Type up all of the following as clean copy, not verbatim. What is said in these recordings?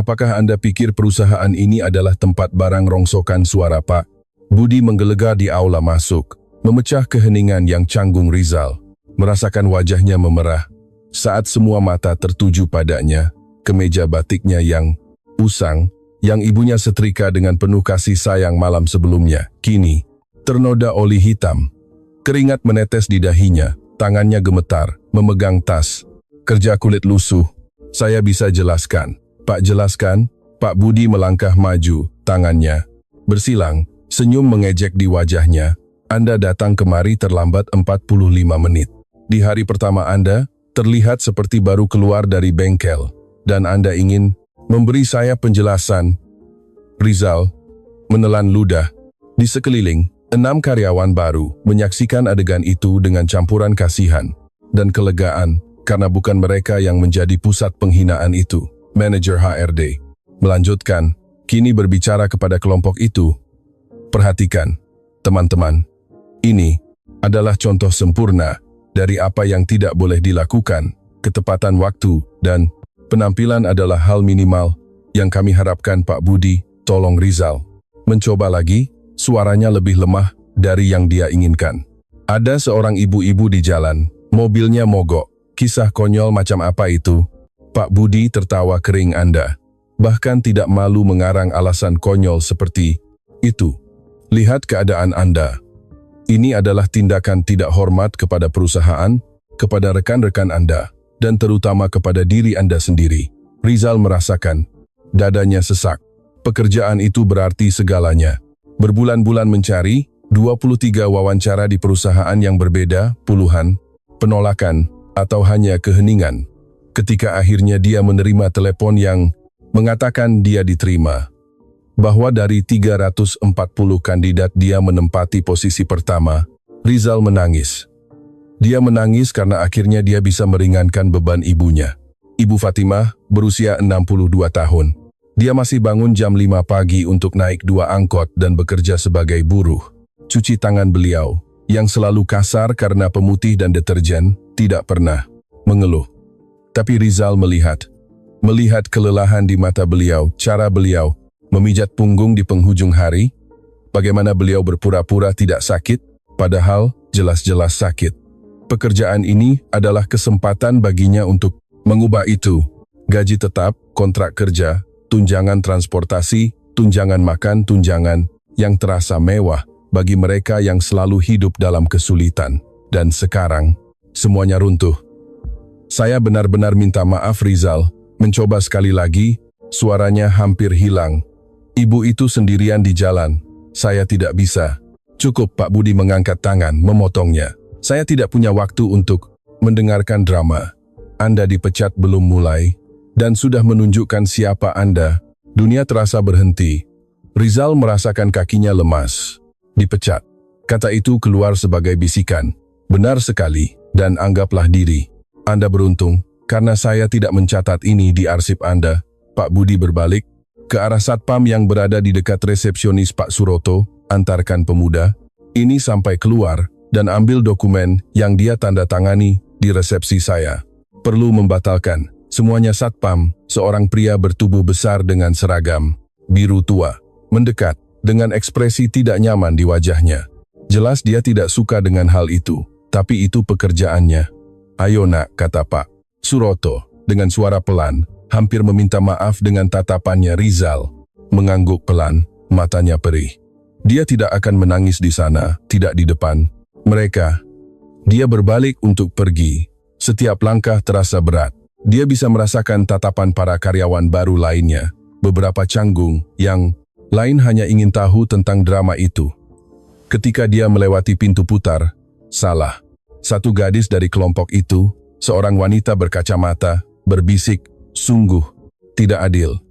Apakah Anda pikir perusahaan ini adalah tempat barang rongsokan suara, Pak? Budi menggelegar di aula masuk, memecah keheningan yang canggung Rizal. Merasakan wajahnya memerah saat semua mata tertuju padanya, ke meja batiknya yang usang, yang ibunya setrika dengan penuh kasih sayang malam sebelumnya. Kini, ternoda oli hitam. Keringat menetes di dahinya, tangannya gemetar, memegang tas. Kerja kulit lusuh. Saya bisa jelaskan. Pak, jelaskan. Pak Budi melangkah maju, tangannya bersilang, senyum mengejek di wajahnya. Anda datang kemari terlambat 45 menit. Di hari pertama Anda, terlihat seperti baru keluar dari bengkel, dan Anda ingin memberi saya penjelasan. Rizal menelan ludah. Di sekeliling, 6 karyawan baru menyaksikan adegan itu dengan campuran kasihan dan kelegaan, karena bukan mereka yang menjadi pusat penghinaan itu. Manajer HRD melanjutkan, kini berbicara kepada kelompok itu. Perhatikan, teman-teman. Ini adalah contoh sempurna dari apa yang tidak boleh dilakukan. Ketepatan waktu dan penampilan adalah hal minimal yang kami harapkan, Pak Budi. Tolong Rizal mencoba lagi, suaranya lebih lemah dari yang dia inginkan. Ada seorang ibu-ibu di jalan, mobilnya mogok. Kisah konyol macam apa itu? Pak Budi tertawa kering. Anda bahkan tidak malu mengarang alasan konyol seperti itu. Lihat keadaan Anda. Ini adalah tindakan tidak hormat kepada perusahaan, kepada rekan-rekan Anda, dan terutama kepada diri Anda sendiri. Rizal merasakan dadanya sesak. Pekerjaan itu berarti segalanya. Berbulan-bulan mencari, 23 wawancara di perusahaan yang berbeda, puluhan penolakan, atau hanya keheningan. Ketika akhirnya dia menerima telepon yang mengatakan dia diterima. Bahwa dari 340 kandidat dia menempati posisi pertama, Rizal menangis. Dia menangis karena akhirnya dia bisa meringankan beban ibunya. Ibu Fatimah berusia 62 tahun. Dia masih bangun jam 5 pagi untuk naik 2 angkot dan bekerja sebagai buruh. Cuci tangan beliau, yang selalu kasar karena pemutih dan deterjen, tidak pernah mengeluh. Tapi Rizal melihat kelelahan di mata beliau, cara beliau memijat punggung di penghujung hari, bagaimana beliau berpura-pura tidak sakit, padahal jelas-jelas sakit. Pekerjaan ini adalah kesempatan baginya untuk mengubah itu. Gaji tetap, kontrak kerja, tunjangan transportasi, tunjangan makan, tunjangan yang terasa mewah bagi mereka yang selalu hidup dalam kesulitan. Dan sekarang, semuanya runtuh. Saya benar-benar minta maaf Rizal, mencoba sekali lagi, suaranya hampir hilang. Ibu itu sendirian di jalan, saya tidak bisa. Cukup, Pak Budi mengangkat tangan, memotongnya. Saya tidak punya waktu untuk mendengarkan drama. Anda dipecat belum mulai, dan sudah menunjukkan siapa Anda. Dunia terasa berhenti. Rizal merasakan kakinya lemas. Dipecat. Kata itu keluar sebagai bisikan. Benar sekali, dan anggaplah diri. Anda beruntung, karena saya tidak mencatat ini di arsip Anda. Pak Budi berbalik ke arah satpam yang berada di dekat resepsionis Pak Suroto. Antarkan pemuda ini sampai keluar dan ambil dokumen yang dia tanda tangani di resepsi saya. Perlu membatalkan. Semuanya satpam, seorang pria bertubuh besar dengan seragam biru tua, mendekat dengan ekspresi tidak nyaman di wajahnya. Jelas dia tidak suka dengan hal itu, tapi itu pekerjaannya. Ayo nak, kata Pak Suroto, dengan suara pelan, hampir meminta maaf dengan tatapannya. Rizal mengangguk pelan, matanya perih. Dia tidak akan menangis di sana, tidak di depan mereka. Dia berbalik untuk pergi. Setiap langkah terasa berat. Dia bisa merasakan tatapan para karyawan baru lainnya. Beberapa canggung, yang lain hanya ingin tahu tentang drama itu. Ketika dia melewati pintu putar, salah satu gadis dari kelompok itu, seorang wanita berkacamata, berbisik, sungguh tidak adil.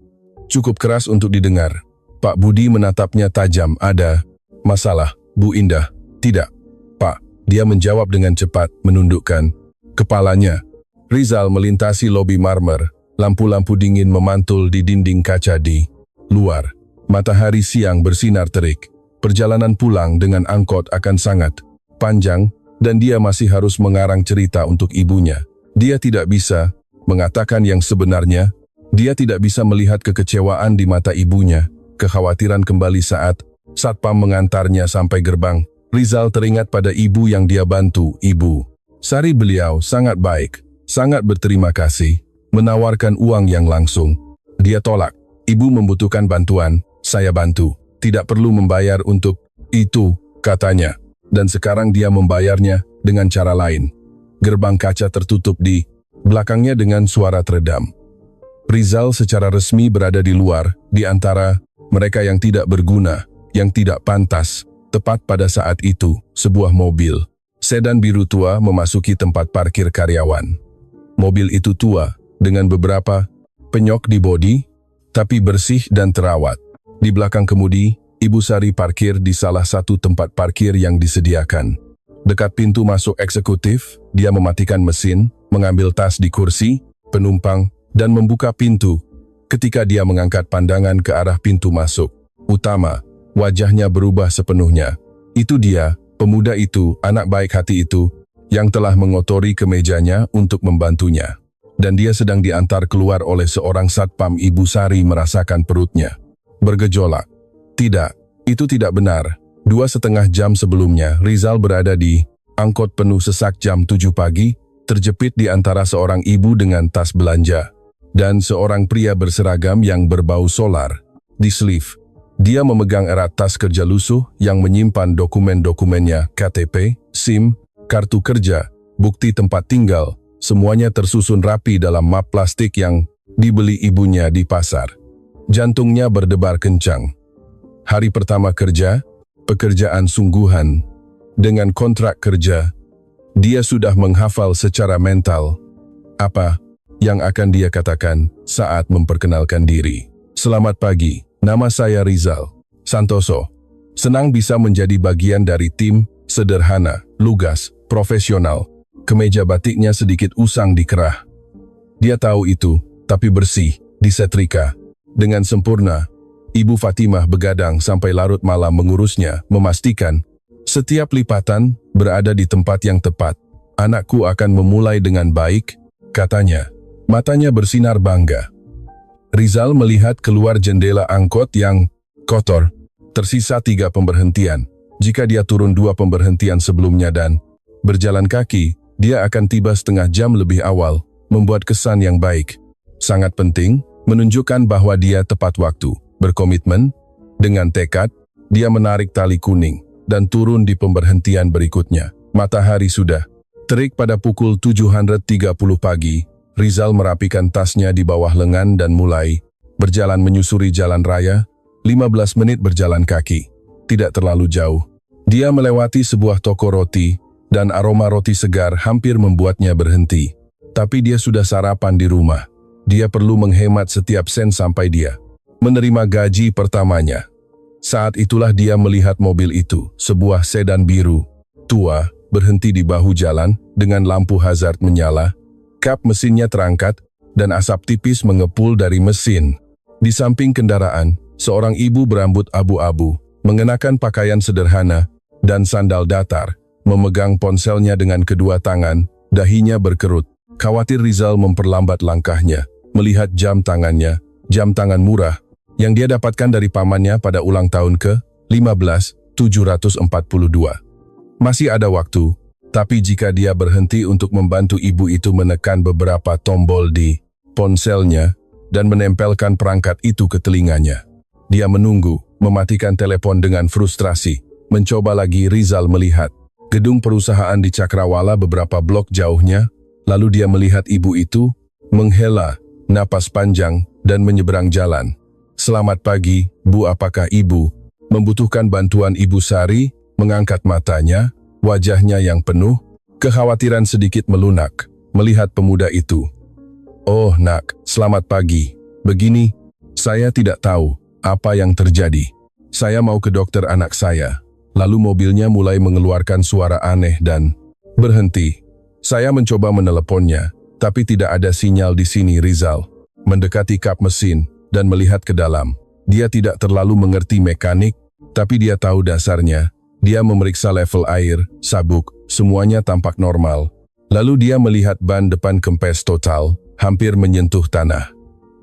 Cukup keras untuk didengar. Pak Budi menatapnya tajam. Ada masalah, Bu Indah? Tidak, Pak. Dia menjawab dengan cepat, menundukkan kepalanya. Rizal melintasi lobi marmer. Lampu-lampu dingin memantul di dinding kaca di luar. Matahari siang bersinar terik. Perjalanan pulang dengan angkot akan sangat panjang, dan dia masih harus mengarang cerita untuk ibunya. Dia tidak bisa mengatakan yang sebenarnya, Dia tidak bisa melihat kekecewaan di mata ibunya, kekhawatiran kembali saat satpam mengantarnya sampai gerbang. Rizal teringat pada ibu yang dia bantu. Ibu Sari, beliau sangat baik, sangat berterima kasih, menawarkan uang yang langsung. Dia tolak. Ibu membutuhkan bantuan, saya bantu. Tidak perlu membayar untuk itu, katanya. Dan sekarang dia membayarnya dengan cara lain. Gerbang kaca tertutup di belakangnya dengan suara teredam. Rizal secara resmi berada di luar, di antara mereka yang tidak berguna, yang tidak pantas. Tepat pada saat itu, sebuah mobil sedan biru tua memasuki tempat parkir karyawan. Mobil itu tua, dengan beberapa penyok di bodi, tapi bersih dan terawat. Di belakang kemudi, Ibu Sari parkir di salah satu tempat parkir yang disediakan. Dekat pintu masuk eksekutif, dia mematikan mesin, mengambil tas di kursi penumpang, dan membuka pintu. Ketika dia mengangkat pandangan ke arah pintu masuk utama, wajahnya berubah sepenuhnya. Itu dia, pemuda itu, anak baik hati itu, yang telah mengotori kemejanya untuk membantunya. Dan dia sedang diantar keluar oleh seorang satpam. Ibu Sari merasakan perutnya bergejolak. Tidak, itu tidak benar. 2,5 jam sebelumnya, Rizal berada di angkot penuh sesak jam 7 pagi, terjepit di antara seorang ibu dengan tas belanja, dan seorang pria berseragam yang berbau solar. Di sleeve, dia memegang erat tas kerja lusuh yang menyimpan dokumen-dokumennya, KTP, SIM, kartu kerja, bukti tempat tinggal, semuanya tersusun rapi dalam map plastik yang dibeli ibunya di pasar. Jantungnya berdebar kencang. Hari pertama kerja, pekerjaan sungguhan. Dengan kontrak kerja, dia sudah menghafal secara mental apa yang akan dia katakan saat memperkenalkan diri. Selamat pagi, nama saya Rizal Santoso. Senang bisa menjadi bagian dari tim sederhana, lugas, profesional. Kemeja batiknya sedikit usang di kerah. Dia tahu itu, tapi bersih, disetrika dengan sempurna. Ibu Fatimah begadang sampai larut malam mengurusnya, memastikan setiap lipatan berada di tempat yang tepat. Anakku akan memulai dengan baik, katanya. Matanya bersinar bangga. Rizal melihat keluar jendela angkot yang kotor. Tersisa 3 pemberhentian. Jika dia turun 2 pemberhentian sebelumnya dan berjalan kaki, dia akan tiba setengah jam lebih awal, membuat kesan yang baik. Sangat penting, menunjukkan bahwa dia tepat waktu. Berkomitmen, dengan tekad, dia menarik tali kuning dan turun di pemberhentian berikutnya. Matahari sudah terik pada pukul 7.30 pagi. Rizal merapikan tasnya di bawah lengan dan mulai berjalan menyusuri jalan raya. 15 menit berjalan kaki, tidak terlalu jauh. Dia melewati sebuah toko roti, dan aroma roti segar hampir membuatnya berhenti. Tapi dia sudah sarapan di rumah. Dia perlu menghemat setiap sen sampai dia menerima gaji pertamanya. Saat itulah dia melihat mobil itu, sebuah sedan biru, tua, berhenti di bahu jalan dengan lampu hazard menyala. Kap mesinnya terangkat, dan asap tipis mengepul dari mesin. Di samping kendaraan, seorang ibu berambut abu-abu, mengenakan pakaian sederhana, dan sandal datar, memegang ponselnya dengan kedua tangan, dahinya berkerut. Khawatir Rizal memperlambat langkahnya, melihat jam tangannya, jam tangan murah, yang dia dapatkan dari pamannya pada ulang tahun ke-15, 742. Masih ada waktu, tapi jika dia berhenti untuk membantu ibu itu menekan beberapa tombol di ponselnya dan menempelkan perangkat itu ke telinganya. Dia menunggu, mematikan telepon dengan frustrasi. Mencoba lagi. Rizal melihat gedung perusahaan di Cakrawala beberapa blok jauhnya, lalu dia melihat ibu itu menghela napas panjang dan menyeberang jalan. Selamat pagi, Bu. Apakah Ibu membutuhkan bantuan? Ibu Sari mengangkat matanya, wajahnya yang penuh kekhawatiran sedikit melunak melihat pemuda itu. Oh, Nak, selamat pagi. Begini, saya tidak tahu apa yang terjadi. Saya mau ke dokter anak saya. Lalu mobilnya mulai mengeluarkan suara aneh dan berhenti. Saya mencoba meneleponnya, tapi tidak ada sinyal di sini. Rizal mendekati kap mesin dan melihat ke dalam. Dia tidak terlalu mengerti mekanik, tapi dia tahu dasarnya. Dia memeriksa level air, sabuk, semuanya tampak normal. Lalu dia melihat ban depan kempes total, hampir menyentuh tanah.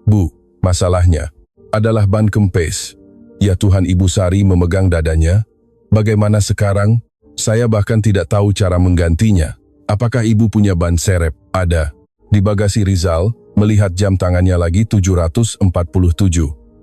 Bu, masalahnya adalah ban kempes. Ya Tuhan, Ibu Sari memegang dadanya. Bagaimana sekarang? Saya bahkan tidak tahu cara menggantinya. Apakah Ibu punya ban serep? Ada. Di bagasi Rizal, melihat jam tangannya lagi 747.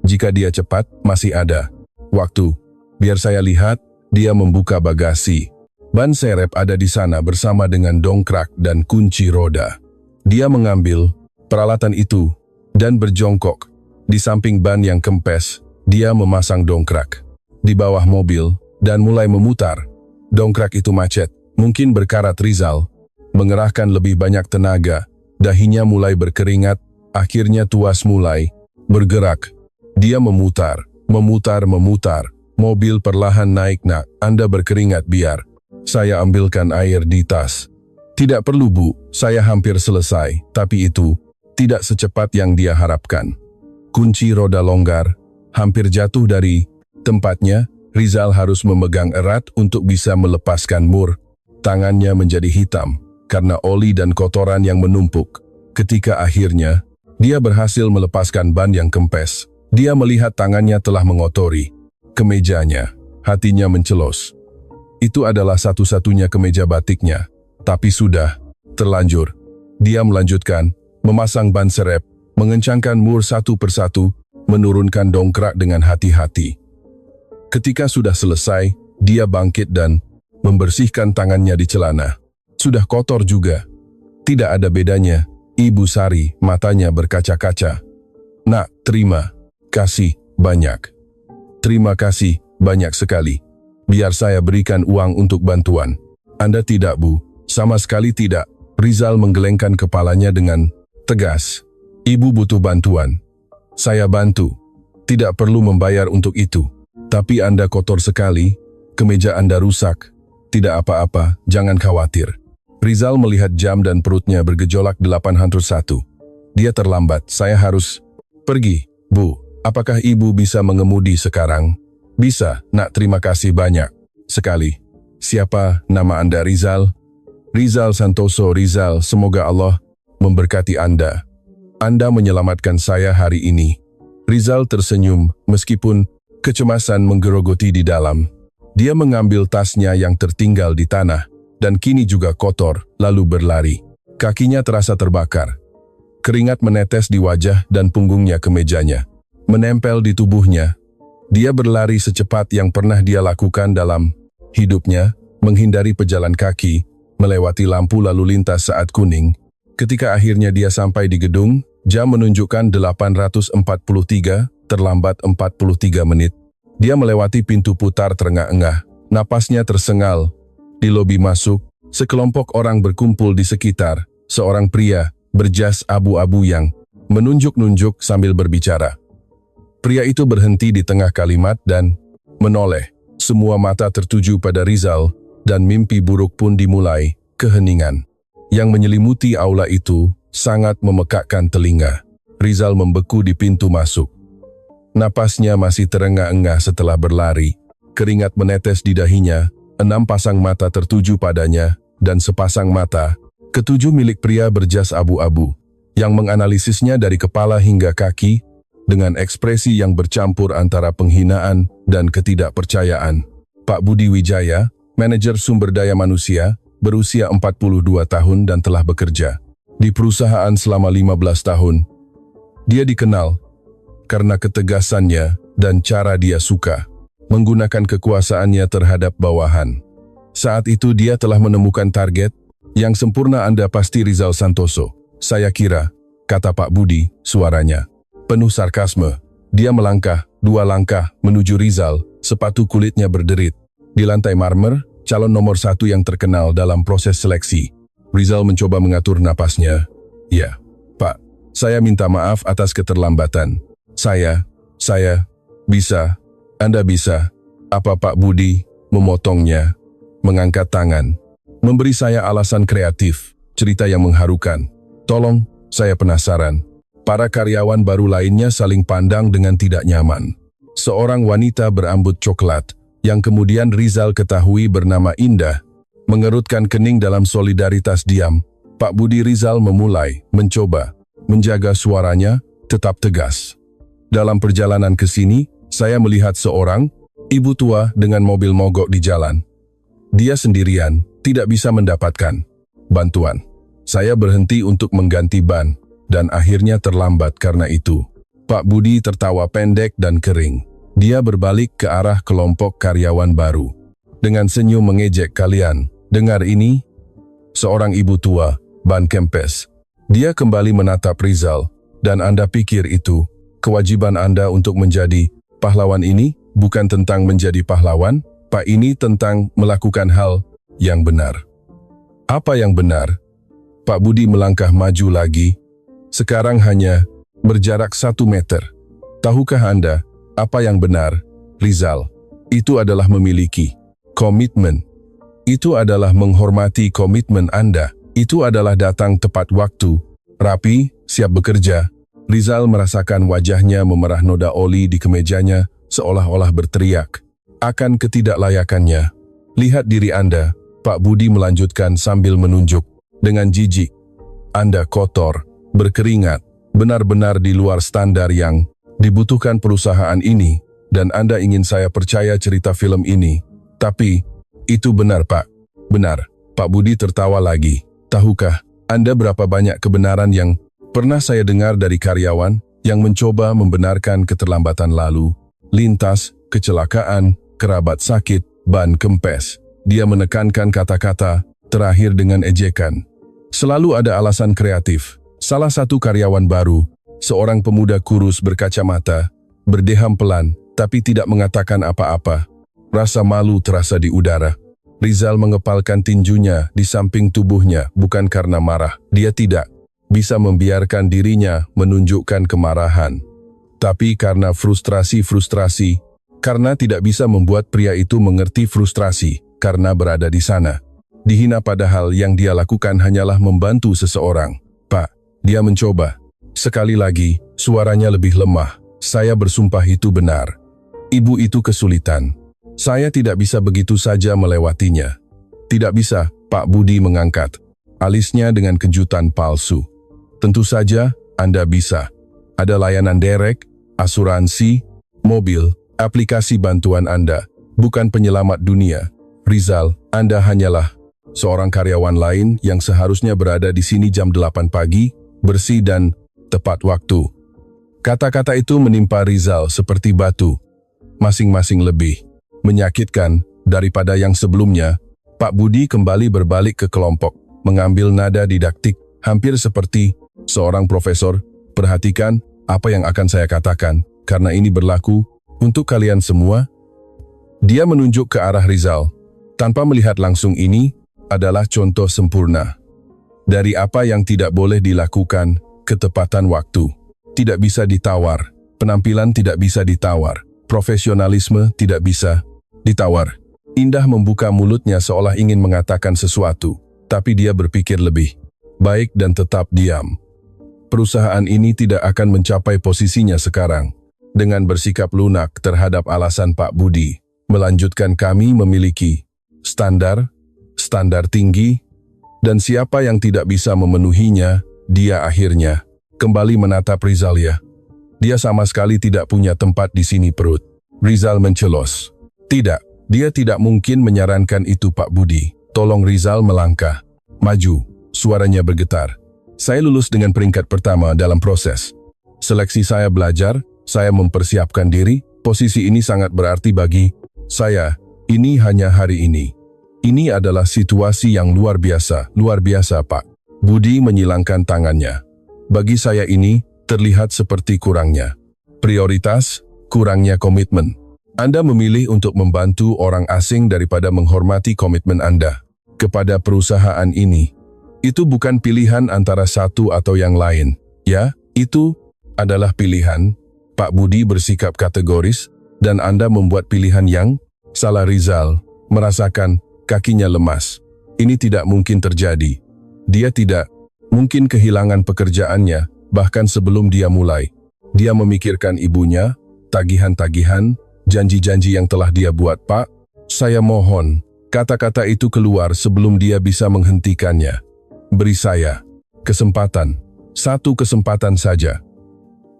Jika dia cepat, masih ada waktu. Biar saya lihat. Dia membuka bagasi. Ban serep ada di sana bersama dengan dongkrak dan kunci roda. Dia mengambil peralatan itu dan berjongkok. Di samping ban yang kempes, dia memasang dongkrak di bawah mobil dan mulai memutar. Dongkrak itu macet, mungkin berkarat Rizal. Mengerahkan lebih banyak tenaga, dahinya mulai berkeringat, akhirnya tuas mulai bergerak. Dia memutar. Mobil perlahan naik. Nak, Anda berkeringat, biar saya ambilkan air di tas. Tidak perlu, Bu, saya hampir selesai, tapi itu tidak secepat yang dia harapkan. Kunci roda longgar, hampir jatuh dari tempatnya. Rizal harus memegang erat untuk bisa melepaskan mur. Tangannya menjadi hitam karena oli dan kotoran yang menumpuk. Ketika akhirnya dia berhasil melepaskan ban yang kempes, dia melihat tangannya telah mengotori kemejanya. Hatinya mencelos. Itu adalah satu-satunya kemeja batiknya, tapi sudah terlanjur. Dia melanjutkan memasang ban serep, mengencangkan mur satu persatu, menurunkan dongkrak dengan hati-hati. Ketika sudah selesai, dia bangkit dan membersihkan tangannya di celana. Sudah kotor juga. Tidak ada bedanya. Ibu Sari, matanya berkaca-kaca. Nak, terima kasih banyak. Terima kasih banyak sekali. Biar saya berikan uang untuk bantuan. Anda tidak, Bu. Sama sekali tidak. Rizal menggelengkan kepalanya dengan tegas. Ibu butuh bantuan. Saya bantu. Tidak perlu membayar untuk itu. Tapi Anda kotor sekali. Kemeja Anda rusak. Tidak apa-apa, jangan khawatir. Rizal melihat jam dan perutnya bergejolak 801. Dia terlambat. Saya harus pergi. Bu, apakah Ibu bisa mengemudi sekarang? Bisa, Nak, terima kasih banyak sekali. Siapa nama Anda? Rizal? Rizal Santoso. Rizal, semoga Allah memberkati Anda. Anda menyelamatkan saya hari ini. Rizal tersenyum meskipun kecemasan menggerogoti di dalam. Dia mengambil tasnya yang tertinggal di tanah dan kini juga kotor, lalu berlari. Kakinya terasa terbakar. Keringat menetes di wajah dan punggungnya ke mejanya, menempel di tubuhnya. Dia berlari secepat yang pernah dia lakukan dalam hidupnya, menghindari pejalan kaki, melewati lampu lalu lintas saat kuning. Ketika akhirnya dia sampai di gedung, jam menunjukkan 843, terlambat 43 menit. Dia melewati pintu putar terengah-engah, napasnya tersengal. Di lobi masuk, sekelompok orang berkumpul di sekitar. Seorang pria berjas abu-abu yang menunjuk-nunjuk sambil berbicara. Pria itu berhenti di tengah kalimat dan menoleh. Semua mata tertuju pada Rizal dan mimpi buruk pun dimulai. Keheningan yang menyelimuti aula itu sangat memekakkan telinga. Rizal membeku di pintu masuk. Napasnya masih terengah-engah setelah berlari. Keringat menetes di dahinya. 6 pasang mata tertuju padanya, dan sepasang mata, ketujuh milik pria berjas abu-abu, yang menganalisisnya dari kepala hingga kaki, dengan ekspresi yang bercampur antara penghinaan dan ketidakpercayaan. Pak Budi Wijaya, manajer sumber daya manusia, berusia 42 tahun dan telah bekerja di perusahaan selama 15 tahun. Dia dikenal karena ketegasannya dan cara dia suka menggunakan kekuasaannya terhadap bawahan. Saat itu dia telah menemukan target yang sempurna. Anda pasti Rizal Santoso. Saya kira, kata Pak Budi, suaranya penuh sarkasme. Dia melangkah 2 langkah menuju Rizal, sepatu kulitnya berderit. Di lantai marmer, calon nomor 1 yang terkenal dalam proses seleksi. Rizal mencoba mengatur napasnya. Ya, Pak, saya minta maaf atas keterlambatan. Saya bisa. Anda bisa. Apa? Pak Budi memotongnya, mengangkat tangan, memberi saya alasan kreatif, cerita yang mengharukan. Tolong, saya penasaran. Para karyawan baru lainnya saling pandang dengan tidak nyaman. Seorang wanita berambut coklat, yang kemudian Rizal ketahui bernama Indah, mengerutkan kening dalam solidaritas diam. Pak Budi. Rizal memulai mencoba menjaga suaranya, tetap tegas. Dalam perjalanan ke sini, saya melihat seorang ibu tua dengan mobil mogok di jalan. Dia sendirian, tidak bisa mendapatkan bantuan. Saya berhenti untuk mengganti ban, dan akhirnya terlambat karena itu. Pak Budi tertawa pendek dan kering. Dia berbalik ke arah kelompok karyawan baru. Dengan senyum mengejek, "Kalian, dengar ini?" Seorang ibu tua, ban kempes. Dia kembali menatap Rizal. "Dan Anda pikir itu kewajiban Anda untuk menjadi pahlawan? Ini bukan tentang menjadi pahlawan, Pak, ini tentang melakukan hal yang benar." "Apa yang benar?" Pak Budi melangkah maju lagi. "Sekarang hanya berjarak 1 meter. Tahukah Anda apa yang benar, Rizal? Itu adalah memiliki komitmen. Itu adalah menghormati komitmen Anda. Itu adalah datang tepat waktu, rapi, siap bekerja." Rizal merasakan wajahnya memerah noda oli di kemejanya, seolah-olah berteriak akan ketidaklayakannya. "Lihat diri Anda," Pak Budi melanjutkan sambil menunjuk dengan jijik. "Anda kotor, berkeringat, benar-benar di luar standar yang dibutuhkan perusahaan ini, dan Anda ingin saya percaya cerita film ini. Tapi, itu benar, Pak." "Benar." Pak Budi tertawa lagi. "Tahukah Anda berapa banyak kebenaran yang pernah saya dengar dari karyawan yang mencoba membenarkan keterlambatan lalu lintas, kecelakaan, kerabat sakit, ban kempes." Dia menekankan kata-kata terakhir dengan ejekan. "Selalu ada alasan kreatif." Salah satu karyawan baru, seorang pemuda kurus berkacamata, berdeham pelan, tapi tidak mengatakan apa-apa. Rasa malu terasa di udara. Rizal mengepalkan tinjunya di samping tubuhnya, bukan karena marah. Dia tidak bisa membiarkan dirinya menunjukkan kemarahan, tapi karena frustrasi, karena tidak bisa membuat pria itu mengerti frustrasi, karena berada di sana. Dihina padahal yang dia lakukan hanyalah membantu seseorang. "Pak," dia mencoba. Sekali lagi, suaranya lebih lemah. "Saya bersumpah itu benar. Ibu itu kesulitan. Saya tidak bisa begitu saja melewatinya." "Tidak bisa," Pak Budi mengangkat alisnya dengan kejutan palsu. "Tentu saja, Anda bisa. Ada layanan derek, asuransi, mobil, aplikasi bantuan Anda, bukan penyelamat dunia. Rizal, Anda hanyalah seorang karyawan lain yang seharusnya berada di sini jam 8 pagi, bersih dan tepat waktu." Kata-kata itu menimpa Rizal seperti batu. Masing-masing lebih menyakitkan daripada yang sebelumnya. Pak Budi kembali berbalik ke kelompok, mengambil nada didaktik, hampir seperti seorang profesor. "Perhatikan apa yang akan saya katakan, karena ini berlaku untuk kalian semua." Dia menunjuk ke arah Rizal. Tanpa melihat langsung, ini adalah contoh sempurna dari apa yang tidak boleh dilakukan. Ketepatan waktu tidak bisa ditawar, penampilan tidak bisa ditawar, profesionalisme tidak bisa ditawar. Indah membuka mulutnya seolah ingin mengatakan sesuatu, tapi dia berpikir lebih baik dan tetap diam. Perusahaan ini tidak akan mencapai posisinya sekarang dengan bersikap lunak terhadap alasan Pak Budi. Melanjutkan, kami memiliki standar tinggi, dan siapa yang tidak bisa memenuhinya, dia akhirnya kembali menatap Rizal. "Ya, dia sama sekali tidak punya tempat di sini." Perut Rizal mencelos. "Tidak, dia tidak mungkin menyarankan itu, Pak Budi. Tolong." Rizal melangkah maju, suaranya bergetar. "Saya lulus dengan peringkat pertama dalam proses seleksi saya belajar, saya mempersiapkan diri. Posisi ini sangat berarti bagi saya. Ini hanya hari ini. Ini adalah situasi yang luar biasa, Pak." Budi menyilangkan tangannya. "Bagi saya ini terlihat seperti kurangnya prioritas, kurangnya komitmen. Anda memilih untuk membantu orang asing daripada menghormati komitmen Anda kepada perusahaan ini. Itu bukan pilihan antara satu atau yang lain. Ya, itu adalah pilihan." Pak Budi bersikap kategoris, "Dan Anda membuat pilihan yang salah." Rizal merasakan kakinya lemas. Ini tidak mungkin terjadi. Dia tidak mungkin kehilangan pekerjaannya, bahkan sebelum dia mulai. Dia memikirkan ibunya, tagihan-tagihan, janji-janji yang telah dia buat. "Pak, saya mohon." Kata-kata itu keluar sebelum dia bisa menghentikannya. "Beri saya kesempatan, satu kesempatan saja."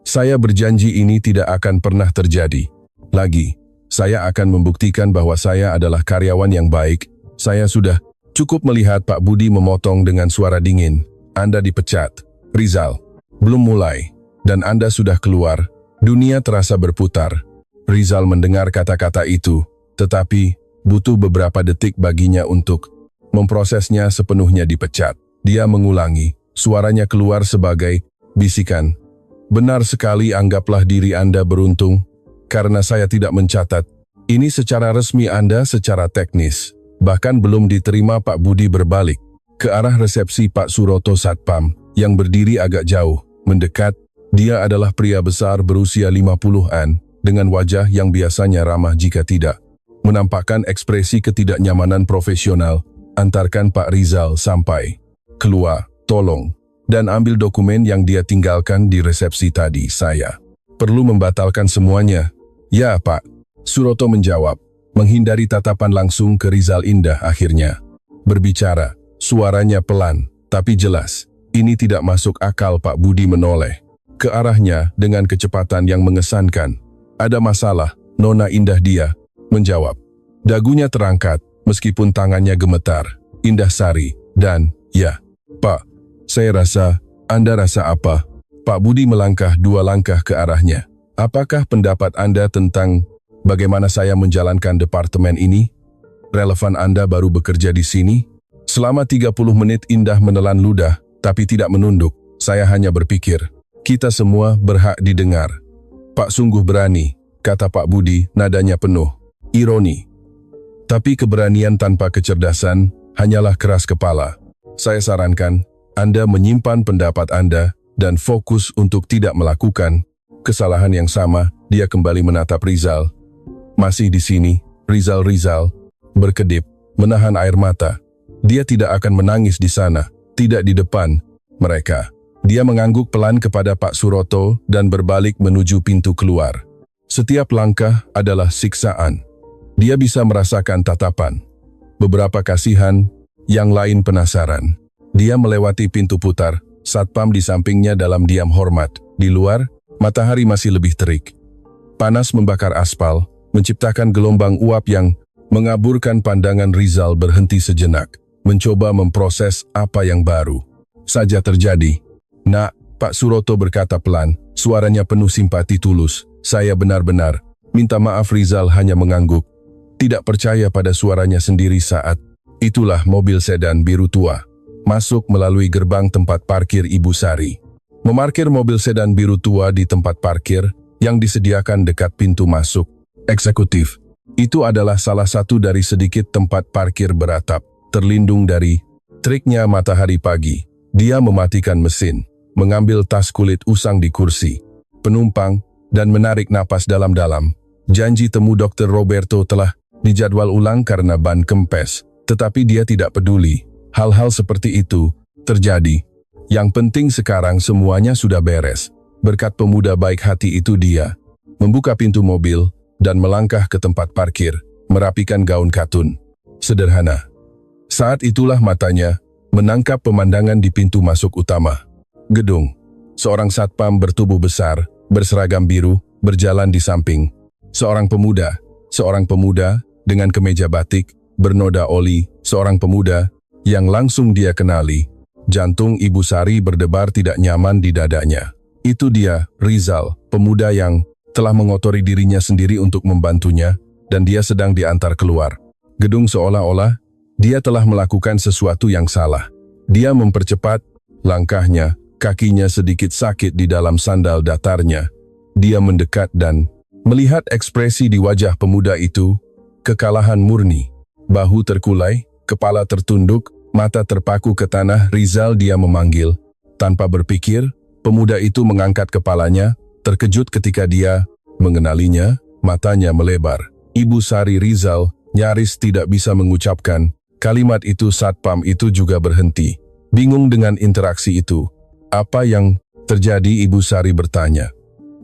Saya berjanji ini tidak akan pernah terjadi. Lagi, saya akan membuktikan bahwa saya adalah karyawan yang baik. Saya sudah cukup melihat Pak Budi memotong dengan suara dingin. Anda dipecat. Rizal, belum mulai. Dan Anda sudah keluar. Dunia terasa berputar. Rizal mendengar kata-kata itu, tetapi butuh beberapa detik baginya untuk memprosesnya sepenuhnya dipecat. Dia mengulangi, suaranya keluar sebagai bisikan. Benar sekali, anggaplah diri Anda beruntung, karena saya tidak mencatat. Ini secara resmi Anda secara teknis. Bahkan belum diterima. Pak Budi berbalik ke arah resepsi Pak Suroto Satpam, yang berdiri agak jauh, mendekat. Dia adalah pria besar berusia 50-an, dengan wajah yang biasanya ramah jika tidak menampakkan ekspresi ketidaknyamanan profesional. Antarkan Pak Rizal sampai keluar, tolong, dan ambil dokumen yang dia tinggalkan di resepsi tadi. Saya perlu membatalkan semuanya. Ya, Pak. Suroto menjawab, menghindari tatapan langsung ke Rizal. Indah akhirnya berbicara, suaranya pelan, tapi jelas. Ini tidak masuk akal. Pak Budi menoleh ke arahnya dengan kecepatan yang mengesankan. Ada masalah, Nona Indah? Dia menjawab. Dagunya terangkat, meskipun tangannya gemetar. Indah Sari, dan, ya, Pak, saya rasa, Anda rasa apa? Pak Budi melangkah 2 langkah ke arahnya. Apakah pendapat Anda tentang bagaimana saya menjalankan departemen ini? Relevan Anda baru bekerja di sini? Selama 30 menit Indah menelan ludah, tapi tidak menunduk. Saya hanya berpikir, kita semua berhak didengar. Pak sungguh berani, kata Pak Budi, nadanya penuh ironi. Tapi keberanian tanpa kecerdasan hanyalah keras kepala. Saya sarankan Anda menyimpan pendapat Anda dan fokus untuk tidak melakukan kesalahan yang sama. Dia kembali menatap Rizal. Masih di sini, Rizal berkedip, menahan air mata. Dia tidak akan menangis di sana, tidak di depan mereka. Dia mengangguk pelan kepada Pak Suroto dan berbalik menuju pintu keluar. Setiap langkah adalah siksaan. Dia bisa merasakan tatapan, beberapa kasihan, yang lain penasaran. Dia melewati pintu putar, Satpam di sampingnya dalam diam hormat. Di luar, matahari masih lebih terik. Panas membakar aspal, menciptakan gelombang uap yang mengaburkan pandangan. Rizal berhenti sejenak, mencoba memproses apa yang baru saja terjadi. Nak, Pak Suroto berkata pelan, suaranya penuh simpati tulus. Saya benar-benar minta maaf. Rizal hanya mengangguk, tidak percaya pada suaranya sendiri. Saat itulah mobil sedan biru tua masuk melalui gerbang tempat parkir Ibu Sari. Memarkir mobil sedan biru tua di tempat parkir yang disediakan dekat pintu masuk eksekutif. Itu adalah salah satu dari sedikit tempat parkir beratap, terlindung dari teriknya matahari pagi. Dia mematikan mesin, mengambil tas kulit usang di kursi penumpang, dan menarik napas dalam-dalam. Janji temu Dr. Roberto telah dijadwal ulang karena ban kempes, tetapi dia tidak peduli. Hal-hal seperti itu terjadi. Yang penting sekarang semuanya sudah beres. Berkat pemuda baik hati itu, dia membuka pintu mobil dan melangkah ke tempat parkir, merapikan gaun katun sederhana. Saat itulah matanya menangkap pemandangan di pintu masuk utama gedung. Seorang satpam bertubuh besar, berseragam biru, berjalan di samping. Seorang pemuda dengan kemeja batik, bernoda oli, seorang pemuda yang langsung dia kenali. Jantung Ibu Sari berdebar tidak nyaman di dadanya. Itu dia, Rizal, pemuda yang telah mengotori dirinya sendiri untuk membantunya, dan dia sedang diantar keluar gedung seolah-olah dia telah melakukan sesuatu yang salah. Dia mempercepat langkahnya, kakinya sedikit sakit di dalam sandal datarnya. Dia mendekat dan melihat ekspresi di wajah pemuda itu, kekalahan murni. Bahu terkulai, kepala tertunduk, mata terpaku ke tanah. Rizal, dia memanggil. Tanpa berpikir, pemuda itu mengangkat kepalanya, terkejut ketika dia mengenalinya, matanya melebar. Ibu Sari. Rizal nyaris tidak bisa mengucapkan kalimat itu. Satpam itu juga berhenti, bingung dengan interaksi itu. Apa yang terjadi? Ibu Sari bertanya.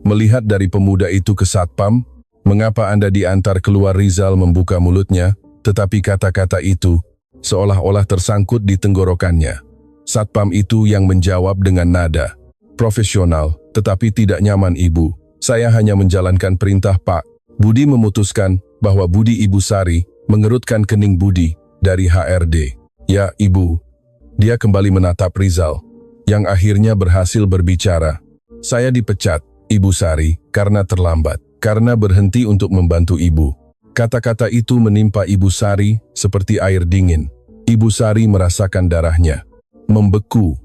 Melihat dari pemuda itu ke Satpam, mengapa Anda diantar keluar? Rizal membuka mulutnya, tetapi kata-kata itu seolah-olah tersangkut di tenggorokannya. Satpam itu yang menjawab dengan nada profesional, Tetapi tidak nyaman Ibu. Saya hanya menjalankan perintah Pak. Budi memutuskan bahwa Budi Ibu Sari mengerutkan kening Budi dari HRD. Ya, Ibu. Dia kembali menatap Rizal, yang akhirnya berhasil berbicara. Saya dipecat, Ibu Sari, karena terlambat, karena berhenti untuk membantu Ibu. Kata-kata itu menimpa Ibu Sari seperti air dingin. Ibu Sari merasakan darahnya membeku.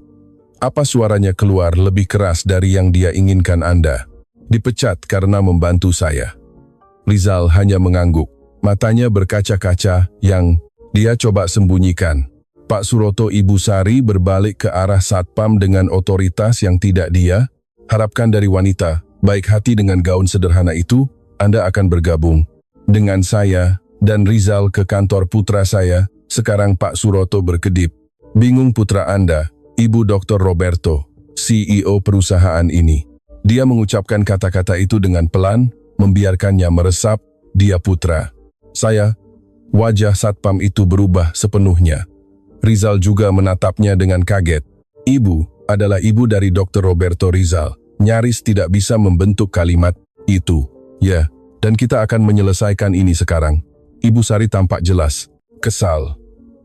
Apa suaranya keluar lebih keras dari yang dia inginkan Anda? Dipecat karena membantu saya. Rizal hanya mengangguk. Matanya berkaca-kaca yang dia coba sembunyikan. Pak Suroto, Ibu Sari berbalik ke arah satpam dengan otoritas yang tidak dia harapkan dari wanita. Baik hati dengan gaun sederhana itu, Anda akan bergabung dengan saya dan Rizal ke kantor putra saya. Sekarang Pak Suroto berkedip. Bingung putra Anda, Ibu Dr. Roberto, CEO perusahaan ini. Dia mengucapkan kata-kata itu dengan pelan, membiarkannya meresap. Dia putra saya. Wajah satpam itu berubah sepenuhnya. Rizal juga menatapnya dengan kaget. Ibu adalah ibu dari Dr. Roberto Rizal. Nyaris tidak bisa membentuk kalimat itu. Ya, dan kita akan menyelesaikan ini sekarang. Ibu Sari tampak jelas kesal.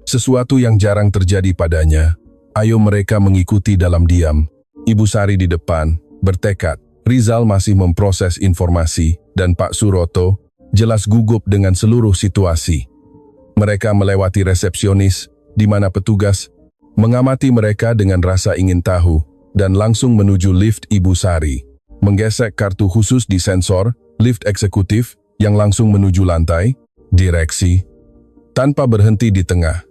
Sesuatu yang jarang terjadi padanya. Ayo mereka mengikuti dalam diam. Ibu Sari di depan, bertekad. Rizal masih memproses informasi, dan Pak Suroto jelas gugup dengan seluruh situasi. Mereka melewati resepsionis, di mana petugas mengamati mereka dengan rasa ingin tahu, dan langsung menuju lift Ibu Sari. Menggesek kartu khusus di sensor, lift eksekutif, yang langsung menuju lantai, direksi. Tanpa berhenti di tengah.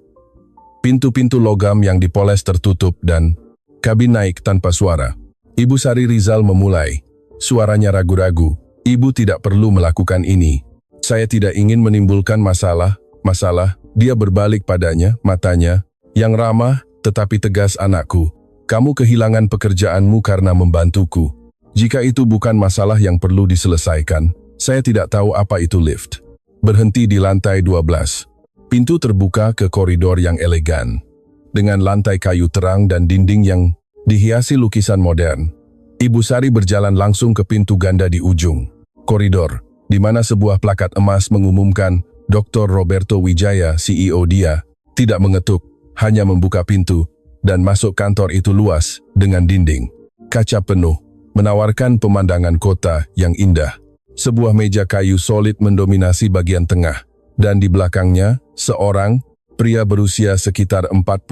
Pintu-pintu logam yang dipoles tertutup dan kabin naik tanpa suara. Ibu Sari Rizal memulai. Suaranya ragu-ragu. Ibu tidak perlu melakukan ini. Saya tidak ingin menimbulkan masalah. Dia berbalik padanya, matanya yang ramah tetapi tegas. Anakku, kamu kehilangan pekerjaanmu karena membantuku. Jika itu bukan masalah yang perlu diselesaikan, saya tidak tahu apa itu lift. Berhenti di lantai 12. Pintu terbuka ke koridor yang elegan, dengan lantai kayu terang dan dinding yang dihiasi lukisan modern. Ibu Sari berjalan langsung ke pintu ganda di ujung koridor, di mana sebuah plakat emas mengumumkan Dr. Roberto Wijaya, CEO. Dia tidak mengetuk, hanya membuka pintu, dan masuk kantor itu luas, dengan dinding kaca penuh, menawarkan pemandangan kota yang indah. Sebuah meja kayu solid mendominasi bagian tengah, dan di belakangnya, seorang pria berusia sekitar 45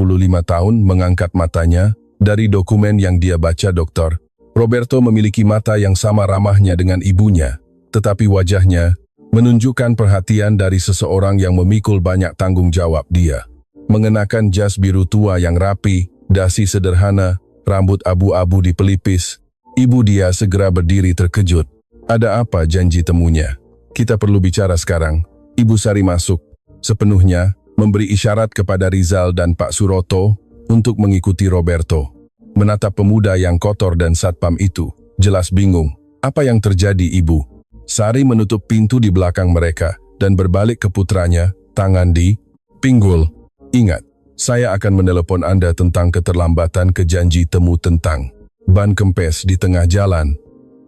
tahun mengangkat matanya dari dokumen yang dia baca. Dr. Roberto memiliki mata yang sama ramahnya dengan ibunya, tetapi wajahnya menunjukkan perhatian dari seseorang yang memikul banyak tanggung jawab. Dia mengenakan jas biru tua yang rapi, dasi sederhana, rambut abu-abu di pelipis. Ibu dia segera berdiri terkejut. Ada apa janji temunya? Kita perlu bicara sekarang. Ibu Sari masuk sepenuhnya, memberi isyarat kepada Rizal dan Pak Suroto untuk mengikuti Roberto. Menatap pemuda yang kotor dan satpam itu, jelas bingung. Apa yang terjadi, Ibu? Sari menutup pintu di belakang mereka dan berbalik ke putranya, tangan di pinggul. Ingat, saya akan menelepon Anda tentang keterlambatan ke janji temu tentang ban kempes di tengah jalan.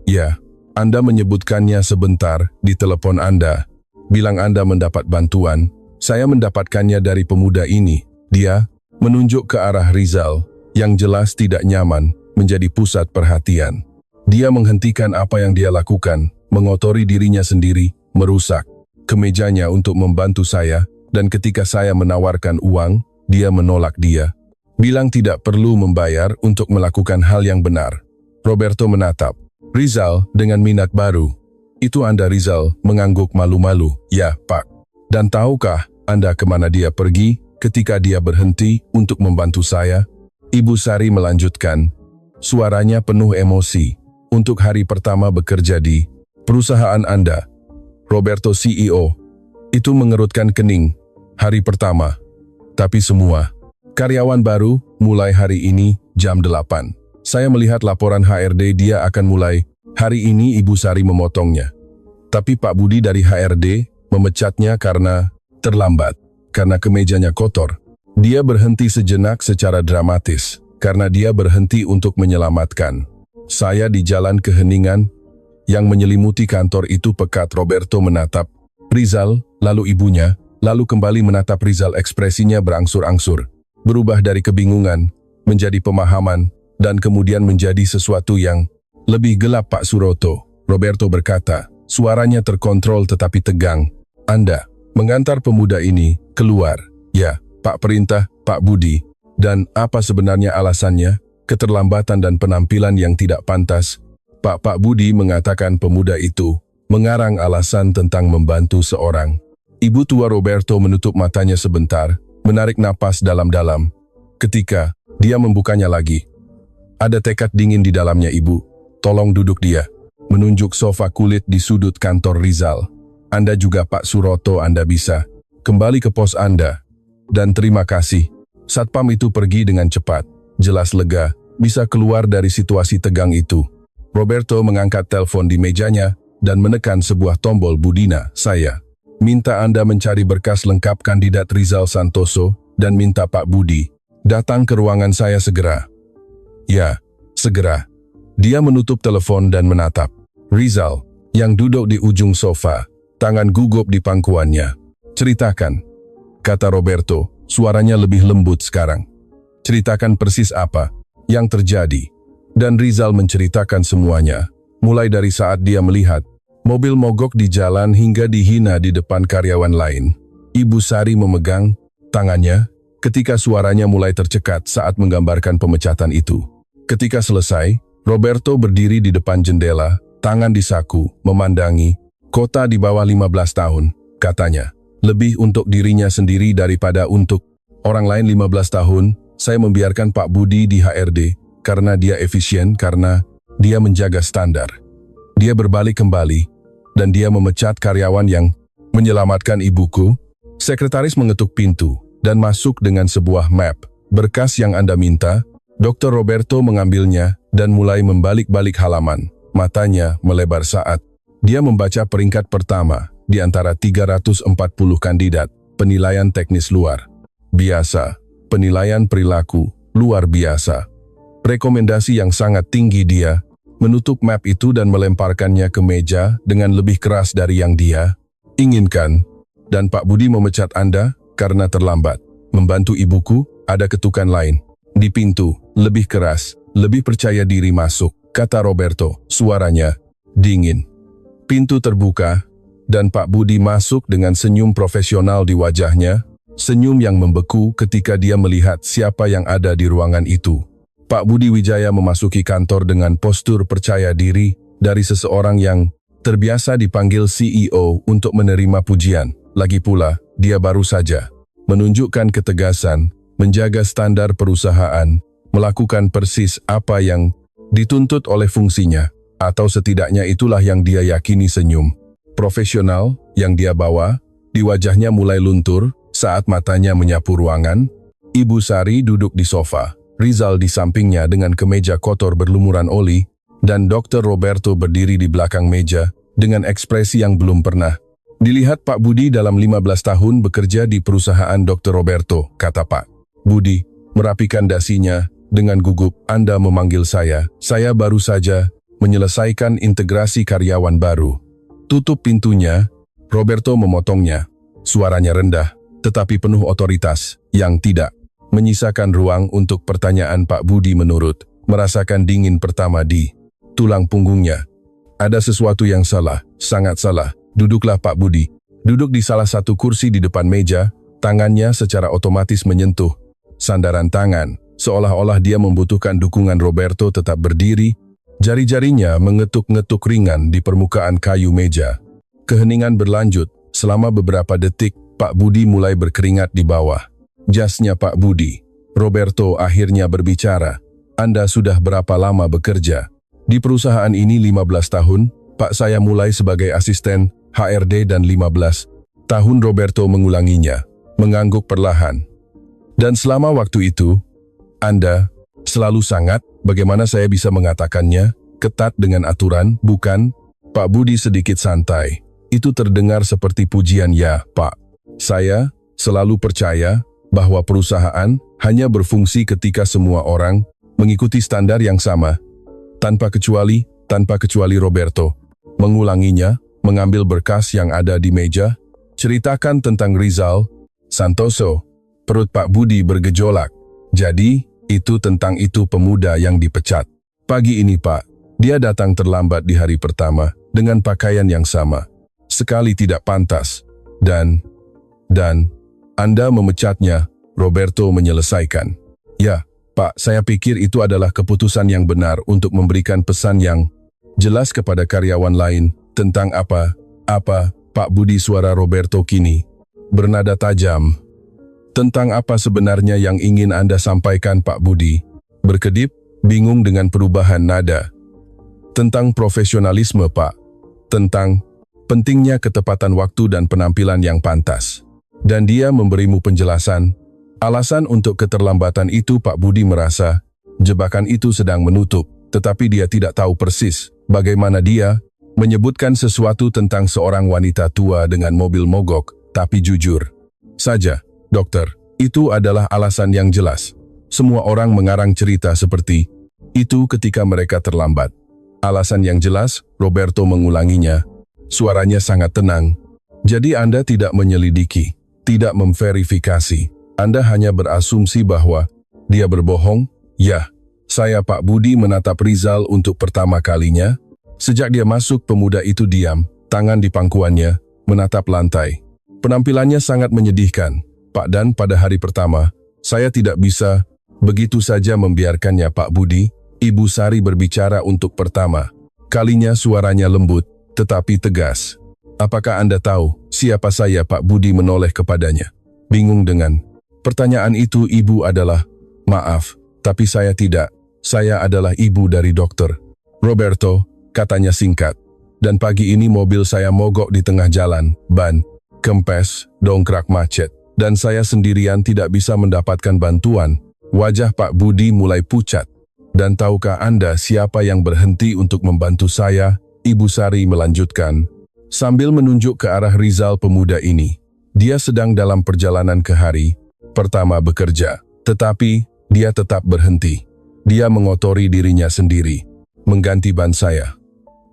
Ya, Anda menyebutkannya sebentar di telepon Anda. Bilang Anda mendapat bantuan. Saya mendapatkannya dari pemuda ini. Dia menunjuk ke arah Rizal, yang jelas tidak nyaman menjadi pusat perhatian. Dia menghentikan apa yang dia lakukan, mengotori dirinya sendiri, merusak kemejanya untuk membantu saya, dan ketika saya menawarkan uang, dia menolak. Dia bilang tidak perlu membayar untuk melakukan hal yang benar. Roberto menatap Rizal dengan minat baru. Itu Anda? Rizal mengangguk malu-malu. Ya, Pak. Dan tahukah Anda kemana dia pergi ketika dia berhenti untuk membantu saya? Ibu Sari melanjutkan. Suaranya penuh emosi. Untuk hari pertama bekerja di perusahaan Anda, Roberto CEO, itu mengerutkan kening. Hari pertama. Tapi semua karyawan baru mulai hari ini jam 8. Saya melihat laporan HRD dia akan mulai hari ini. Ibu Sari memotongnya. Tapi Pak Budi dari HRD memecatnya karena terlambat, karena kemejanya kotor. Dia berhenti sejenak secara dramatis, karena dia berhenti untuk menyelamatkan Saya di jalan keheningan yang menyelimuti kantor itu pekat. Roberto menatap Rizal, lalu ibunya, lalu kembali menatap Rizal. Ekspresinya berangsur-angsur, berubah dari kebingungan menjadi pemahaman, dan kemudian menjadi sesuatu yang lebih gelap. Pak Suroto, Roberto berkata, suaranya terkontrol tetapi tegang. Anda mengantar pemuda ini keluar? Ya, Pak. Perintah, Pak Budi. Dan apa sebenarnya alasannya? Keterlambatan dan penampilan yang tidak pantas. Pak Budi mengatakan pemuda itu mengarang alasan tentang membantu seorang. Ibu tua Roberto menutup matanya sebentar, menarik napas dalam-dalam. Ketika dia membukanya lagi, ada tekad dingin di dalamnya. Ibu, tolong duduk. Dia menunjuk sofa kulit di sudut kantor Rizal. Anda juga Pak Suroto, Anda bisa kembali ke pos Anda. Dan terima kasih. Satpam itu pergi dengan cepat, jelas lega, bisa keluar dari situasi tegang itu. Roberto mengangkat telepon di mejanya dan menekan sebuah tombol. Budina, saya minta Anda mencari berkas lengkap kandidat Rizal Santoso dan minta Pak Budi datang ke ruangan saya segera. Ya, segera. Dia menutup telepon dan menatap Rizal yang duduk di ujung sofa, tangan gugup di pangkuannya. Ceritakan, kata Roberto, suaranya lebih lembut sekarang. Ceritakan persis apa yang terjadi. Dan Rizal menceritakan semuanya, mulai dari saat dia melihat mobil mogok di jalan hingga dihina di depan karyawan lain. Ibu Sari memegang tangannya ketika suaranya mulai tercekat saat menggambarkan pemecatan itu. Ketika selesai, Roberto berdiri di depan jendela, tangan di saku, memandangi kota di bawah 15 tahun, katanya. Lebih untuk dirinya sendiri daripada untuk orang lain. 15 tahun, saya membiarkan Pak Budi di HRD, karena dia efisien, karena dia menjaga standar. Dia berbalik kembali, dan dia memecat karyawan yang menyelamatkan ibuku. Sekretaris mengetuk pintu dan masuk dengan sebuah map. Berkas yang Anda minta. Dr. Roberto mengambilnya dan mulai membalik-balik halaman. Matanya melebar saat dia membaca peringkat pertama di antara 340 kandidat. Penilaian teknis luar biasa. Penilaian perilaku luar biasa. Rekomendasi yang sangat tinggi. Dia menutup map itu dan melemparkannya ke meja dengan lebih keras dari yang dia inginkan. Dan Pak Budi memecat Anda karena terlambat membantu ibuku. Ada ketukan lain di pintu, lebih keras, lebih percaya diri. Masuk, kata Roberto, suaranya dingin. Pintu terbuka, dan Pak Budi masuk dengan senyum profesional di wajahnya, senyum yang membeku ketika dia melihat siapa yang ada di ruangan itu. Pak Budi Wijaya memasuki kantor dengan postur percaya diri dari seseorang yang terbiasa dipanggil CEO untuk menerima pujian. Lagi pula, dia baru saja menunjukkan ketegasan, menjaga standar perusahaan, melakukan persis apa yang dituntut oleh fungsinya, atau setidaknya itulah yang dia yakini. Senyum profesional yang dia bawa di wajahnya mulai luntur saat matanya menyapu ruangan. Ibu Sari duduk di sofa, Rizal di sampingnya dengan kemeja kotor berlumuran oli, dan Dr. Roberto berdiri di belakang meja dengan ekspresi yang belum pernah dilihat Pak Budi dalam 15 tahun bekerja di perusahaan. Dr. Roberto, kata Pak Budi, merapikan dasinya dengan gugup. Anda memanggil saya baru saja menyelesaikan integrasi karyawan baru. Tutup pintunya. Roberto memotongnya. Suaranya rendah, tetapi penuh otoritas, yang tidak menyisakan ruang untuk pertanyaan. Pak Budi menurut, merasakan dingin pertama di tulang punggungnya. Ada sesuatu yang salah, sangat salah. Duduklah Pak Budi. Duduk di salah satu kursi di depan meja, tangannya secara otomatis menyentuh sandaran tangan, seolah-olah dia membutuhkan dukungan. Roberto tetap berdiri, jari-jarinya mengetuk-ngetuk ringan di permukaan kayu meja. Keheningan berlanjut, selama beberapa detik. Pak Budi mulai berkeringat di bawah jasnya. Pak Budi, Roberto akhirnya berbicara. Anda sudah berapa lama bekerja di perusahaan ini? 15 tahun, Pak. Saya mulai sebagai asisten HRD dan 15 tahun. Roberto mengulanginya, mengangguk perlahan. Dan selama waktu itu, Anda selalu sangat, bagaimana saya bisa mengatakannya, ketat dengan aturan, bukan? Pak Budi sedikit santai. Itu terdengar seperti pujian. Ya, Pak. Saya selalu percaya bahwa perusahaan hanya berfungsi ketika semua orang mengikuti standar yang sama. Tanpa kecuali Roberto. Mengulanginya, mengambil berkas yang ada di meja. Ceritakan tentang Rizal Santoso. Perut Pak Budi bergejolak. Jadi, itu tentang itu pemuda yang dipecat. Pagi ini Pak, dia datang terlambat di hari pertama dengan pakaian yang sama. Sekali tidak pantas. Dan Anda memecatnya, Roberto menyelesaikan. Ya, Pak, saya pikir itu adalah keputusan yang benar untuk memberikan pesan yang jelas kepada karyawan lain tentang apa, Pak Budi. Suara Roberto kini bernada tajam. Tentang apa sebenarnya yang ingin Anda sampaikan Pak Budi? Berkedip, bingung dengan perubahan nada. Tentang profesionalisme Pak. Tentang pentingnya ketepatan waktu dan penampilan yang pantas. Dan dia memberimu penjelasan. Alasan untuk keterlambatan itu Pak Budi merasa jebakan itu sedang menutup, tetapi dia tidak tahu persis bagaimana dia menyebutkan sesuatu tentang seorang wanita tua dengan mobil mogok, tapi jujur saja. Dokter, itu adalah alasan yang jelas. Semua orang mengarang cerita seperti itu ketika mereka terlambat. Alasan yang jelas, Roberto mengulanginya. Suaranya sangat tenang. Jadi Anda tidak menyelidiki, tidak memverifikasi. Anda hanya berasumsi bahwa dia berbohong? Ya, saya Pak Budi menatap Rizal untuk pertama kalinya. Sejak dia masuk, pemuda itu diam, tangan di pangkuannya, menatap lantai. Penampilannya sangat menyedihkan. Pak, dan pada hari pertama, saya tidak bisa begitu saja membiarkannya Pak Budi. Ibu Sari berbicara untuk pertama kalinya, suaranya lembut, tetapi tegas. Apakah Anda tahu siapa saya Pak Budi menoleh kepadanya. Bingung dengan pertanyaan itu, ibu adalah, maaf, tapi saya tidak. Saya adalah ibu dari dokter Roberto, katanya singkat. Dan pagi ini mobil saya mogok di tengah jalan, ban kempes, dongkrak macet. Dan saya sendirian tidak bisa mendapatkan bantuan. Wajah Pak Budi mulai pucat. Dan tahukah Anda siapa yang berhenti untuk membantu saya? Ibu Sari melanjutkan, sambil menunjuk ke arah Rizal. Pemuda ini, dia sedang dalam perjalanan ke hari pertama bekerja. Tetapi, dia tetap berhenti. Dia mengotori dirinya sendiri, mengganti ban saya.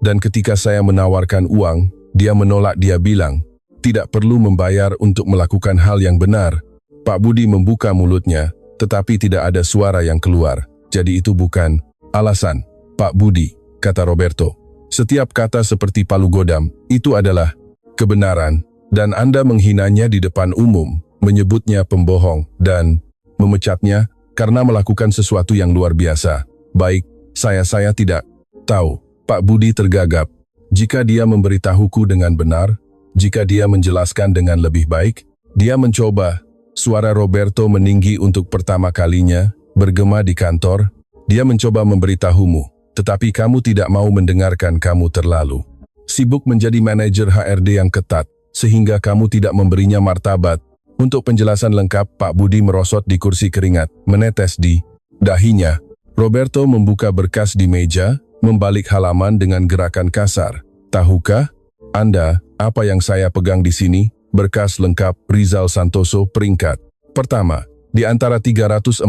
Dan ketika saya menawarkan uang, dia menolak. Dia bilang, tidak perlu membayar untuk melakukan hal yang benar. Pak Budi membuka mulutnya, tetapi tidak ada suara yang keluar. Jadi itu bukan alasan, Pak Budi, kata Roberto. Setiap kata seperti palu godam, itu adalah kebenaran. Dan Anda menghinanya di depan umum, menyebutnya pembohong, dan memecatnya karena melakukan sesuatu yang luar biasa. Baik, saya tidak tahu. Pak Budi tergagap. Jika dia memberitahuku dengan benar, jika dia menjelaskan dengan lebih baik, dia mencoba. Suara Roberto meninggi untuk pertama kalinya, bergema di kantor. Dia mencoba memberitahumu, tetapi kamu tidak mau mendengarkan. Kamu terlalu sibuk menjadi manajer HRD yang ketat, sehingga kamu tidak memberinya martabat. Untuk penjelasan lengkap, Pak Budi merosot di kursi, keringat menetes di dahinya. Roberto membuka berkas di meja, membalik halaman dengan gerakan kasar. Tahukah Anda apa yang saya pegang di sini? Berkas lengkap Rizal Santoso, peringkat pertama. Di antara 340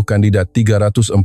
kandidat 340,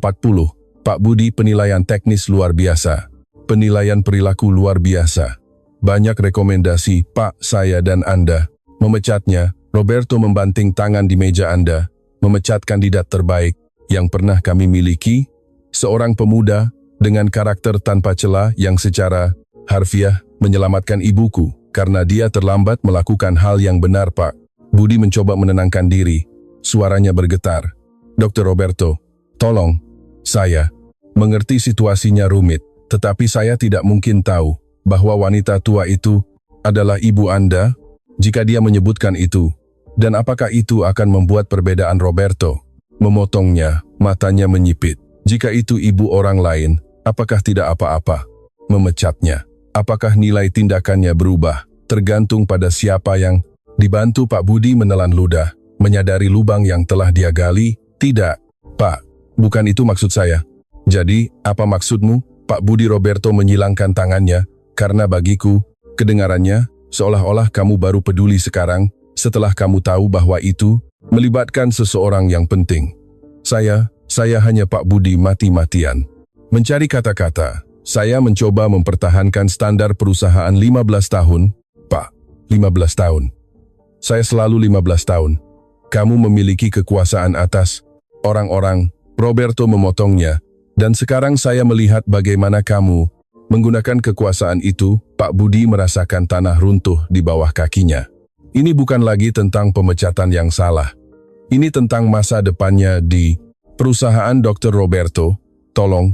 Pak Budi penilaian teknis luar biasa. Penilaian perilaku luar biasa. Banyak rekomendasi, Pak, saya dan Anda. Memecatnya, Roberto membanting tangan di meja. Anda memecat kandidat terbaik yang pernah kami miliki. Seorang pemuda dengan karakter tanpa celah yang secara harfiah menyelamatkan ibuku karena dia terlambat melakukan hal yang benar, Pak. Budi mencoba menenangkan diri. Suaranya bergetar. Dr. Roberto, tolong. Saya mengerti situasinya rumit, tetapi saya tidak mungkin tahu bahwa wanita tua itu adalah ibu Anda. Jika dia menyebutkan itu, dan apakah itu akan membuat perbedaan? Roberto memotongnya, matanya menyipit. Jika itu ibu orang lain, apakah tidak apa-apa? Memecatnya. Apakah nilai tindakannya berubah? Tergantung pada siapa yang dibantu. Pak Budi menelan ludah, menyadari lubang yang telah dia gali. Tidak, Pak, bukan itu maksud saya. Jadi, apa maksudmu, Pak Budi? Roberto menyilangkan tangannya, karena bagiku, kedengarannya, seolah-olah kamu baru peduli sekarang, setelah kamu tahu bahwa itu melibatkan seseorang yang penting. Saya hanya Pak Budi mati-matian Mencari kata-kata, saya mencoba mempertahankan standar perusahaan 15 tahun, Pak. 15 tahun. Saya selalu 15 tahun. Kamu memiliki kekuasaan atas orang-orang. Roberto memotongnya, dan sekarang saya melihat bagaimana kamu menggunakan kekuasaan itu. Pak Budi merasakan tanah runtuh di bawah kakinya. Ini bukan lagi tentang pemecatan yang salah. Ini tentang masa depannya di perusahaan Dr. Roberto. Tolong.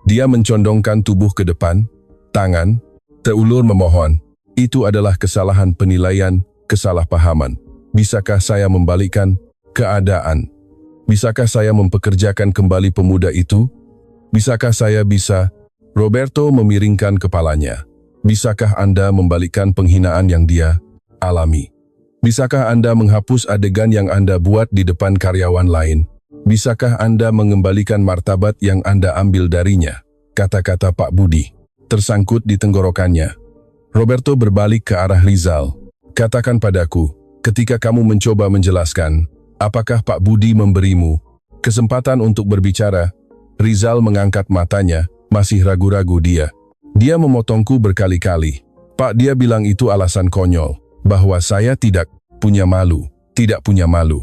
Dia mencondongkan tubuh ke depan, tangan terulur memohon. Itu adalah kesalahan penilaian, kesalahpahaman. Bisakah saya membalikkan keadaan? Bisakah saya mempekerjakan kembali pemuda itu? Bisakah saya bisa? Roberto memiringkan kepalanya. Bisakah Anda membalikkan penghinaan yang dia alami? Bisakah Anda menghapus adegan yang Anda buat di depan karyawan lain? Bisakah Anda mengembalikan martabat yang Anda ambil darinya? Kata-kata Pak Budi tersangkut di tenggorokannya. Roberto berbalik ke arah Rizal. Katakan padaku, ketika kamu mencoba menjelaskan, apakah Pak Budi memberimu kesempatan untuk berbicara? Rizal mengangkat matanya, masih ragu-ragu dia. Dia memotongku berkali-kali. Pak, dia bilang itu alasan konyol, bahwa saya tidak punya malu, tidak punya malu.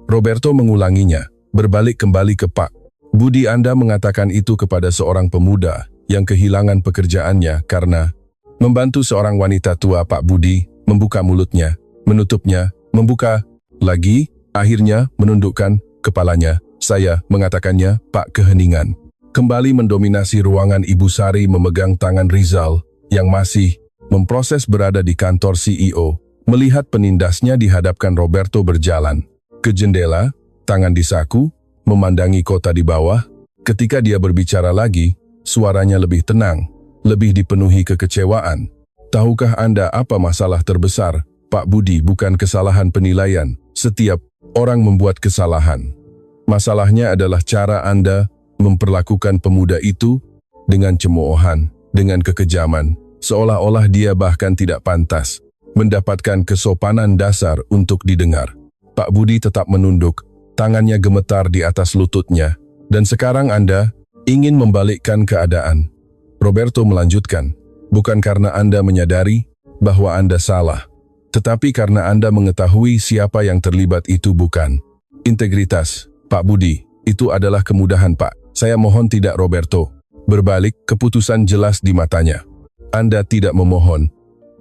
Roberto mengulanginya, berbalik kembali ke Pak Budi. Anda mengatakan itu kepada seorang pemuda yang kehilangan pekerjaannya karena membantu seorang wanita tua. Pak Budi membuka mulutnya, menutupnya, membuka lagi, akhirnya menundukkan kepalanya. Saya mengatakannya, Pak. Keheningan kembali mendominasi ruangan. Ibu Sari memegang tangan Rizal yang masih memproses berada di kantor CEO. Melihat penindasnya dihadapkan, Roberto berjalan ke jendela, tangan di saku, memandangi kota di bawah. Ketika dia berbicara lagi, suaranya lebih tenang, lebih dipenuhi kekecewaan. Tahukah Anda apa masalah terbesar, Pak Budi? Bukan kesalahan penilaian. Setiap orang membuat kesalahan. Masalahnya adalah cara Anda memperlakukan pemuda itu dengan cemoohan, dengan kekejaman, seolah-olah dia bahkan tidak pantas mendapatkan kesopanan dasar untuk didengar. Pak Budi tetap menunduk, tangannya gemetar di atas lututnya. Dan sekarang Anda ingin membalikkan keadaan. Roberto melanjutkan, bukan karena Anda menyadari bahwa Anda salah, tetapi karena Anda mengetahui siapa yang terlibat. Itu bukan integritas, Pak Budi. Itu adalah kemudahan, Pak. Saya mohon tidak. Roberto berbalik, keputusan jelas di matanya. Anda tidak memohon.